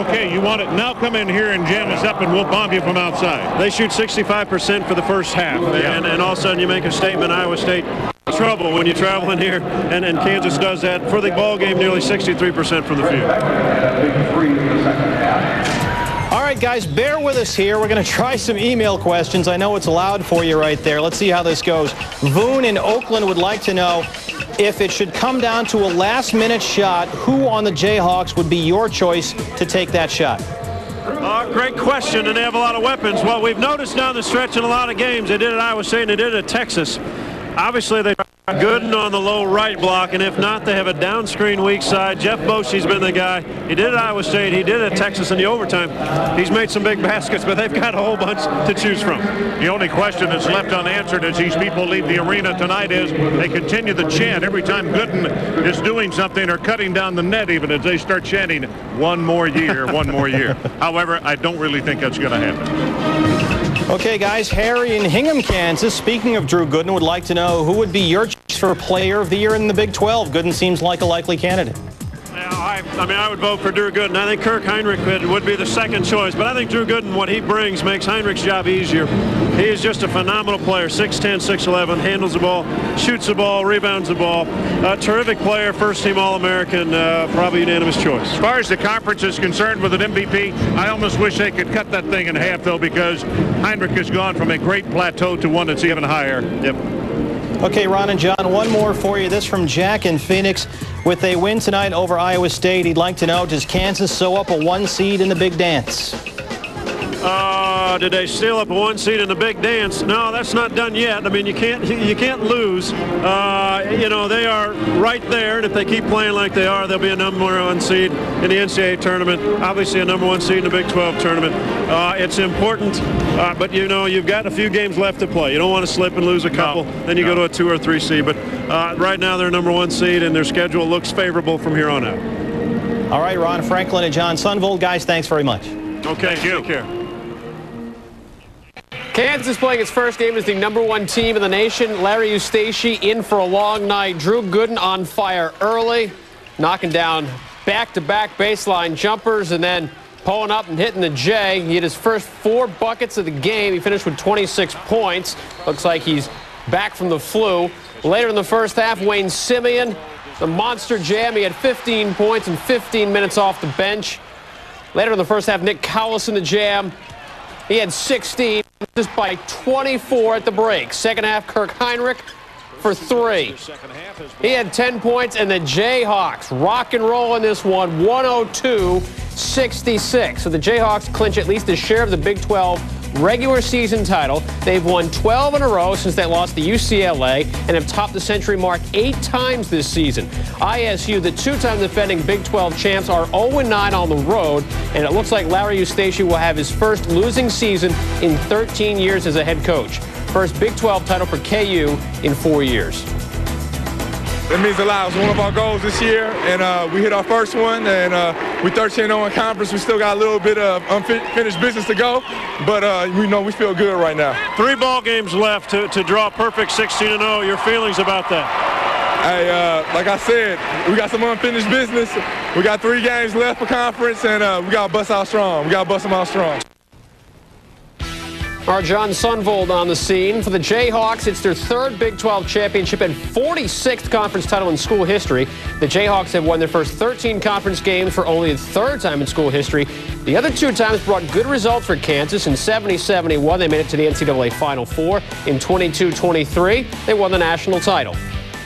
Okay, you want it, now come in here and jam us up, and we'll bomb you from outside. They shoot 65% for the first half, and all of a sudden you make a statement. Iowa State trouble when you travel in here, and Kansas does that for the ball game, nearly 63% from the field. All right, guys, bear with us here. We're going to try some email questions. I know it's loud for you right there. Let's see how this goes. Voon in Oakland would like to know, if it should come down to a last-minute shot, who on the Jayhawks would be your choice to take that shot? Great question, and they have a lot of weapons. Well, we've noticed down the stretch in a lot of games, they did at Iowa State and they did it at Texas. Obviously, they're Gooden on the low right block, and if not, they have a down screen weak side. Jeff Bosche's been the guy. He did it at Iowa State. He did it at Texas in the overtime. He's made some big baskets, but they've got a whole bunch to choose from. The only question that's left unanswered as these people leave the arena tonight is they continue the chant every time Gooden is doing something or cutting down the net, even as they start chanting, "1 more year, 1 more year." However, I don't really think that's going to happen. Okay, guys, Harry in Hingham, Kansas, speaking of Drew Gooden, would like to know who would be your choice for Player of the Year in the Big 12. Gooden seems like a likely candidate. I would vote for Drew Gooden. I think Kirk Heinrich would be the second choice, but I think Drew Gooden, what he brings, makes Heinrich's job easier. He is just a phenomenal player, 6'10", 6'11", handles the ball, shoots the ball, rebounds the ball. Terrific player, first-team All-American, probably unanimous choice. As far as the conference is concerned with an MVP, I almost wish they could cut that thing in half, though, because Heinrich has gone from a great plateau to one that's even higher. Yep. Okay, Ron and John, one more for you. This from Jack in Phoenix. With a win tonight over Iowa State, he'd like to know, does Kansas sew up a 1 seed in the Big Dance? Did they steal up a 1 seed in the Big Dance? No, that's not done yet. I mean, you can't lose. They are right there, and if they keep playing like they are, they'll be a #1 seed in the NCAA tournament. Obviously, a #1 seed in the Big 12 tournament. It's important, but you've got a few games left to play. You don't want to slip and lose a couple. Then you go to a 2 or 3 seed. But right now, they're #1 seed, and their schedule looks favorable from here on out. All right, Ron Franklin and John Sunvold. Guys, thanks very much. Okay, take care. Kansas playing its first game as the #1 team in the nation. Larry Eustace in for a long night. Drew Gooden on fire early, knocking down back-to-back baseline jumpers and then pulling up and hitting the J. He hit his first 4 buckets of the game. He finished with 26 points. Looks like he's back from the flu. Later in the first half, Wayne Simeon, the monster jam. He had 15 points and 15 minutes off the bench. Later in the first half, Nick Cowlis in the jam. He had 16, just by 24 at the break. Second half, Kirk Heinrich for 3. He had 10 points, and the Jayhawks rock and roll in this one, 102-66. So the Jayhawks clinch at least a share of the Big 12 regular season title. They've won 12 in a row since they lost to UCLA and have topped the century mark 8 times this season. ISU, the 2-time defending Big 12 champs, are 0-9 on the road, and it looks like Larry Eustace will have his first losing season in 13 years as a head coach. First Big 12 title for KU in 4 years. That means a lot. It was one of our goals this year, and we hit our first one, and we 13-0 in conference. We still got a little bit of unfinished business to go, but we know we feel good right now. 3 ball games left to draw a perfect 16-0. Your feelings about that? Hey, like I said, we got some unfinished business. We got 3 games left for conference, and we got to bust out strong. We got to bust them out strong. Our John Sunvold on the scene. For the Jayhawks, it's their 3rd Big 12 championship and 46th conference title in school history. The Jayhawks have won their first 13 conference games for only the 3rd time in school history. The other 2 times brought good results for Kansas. In 70-71, they made it to the NCAA Final Four. In 22-23, they won the national title.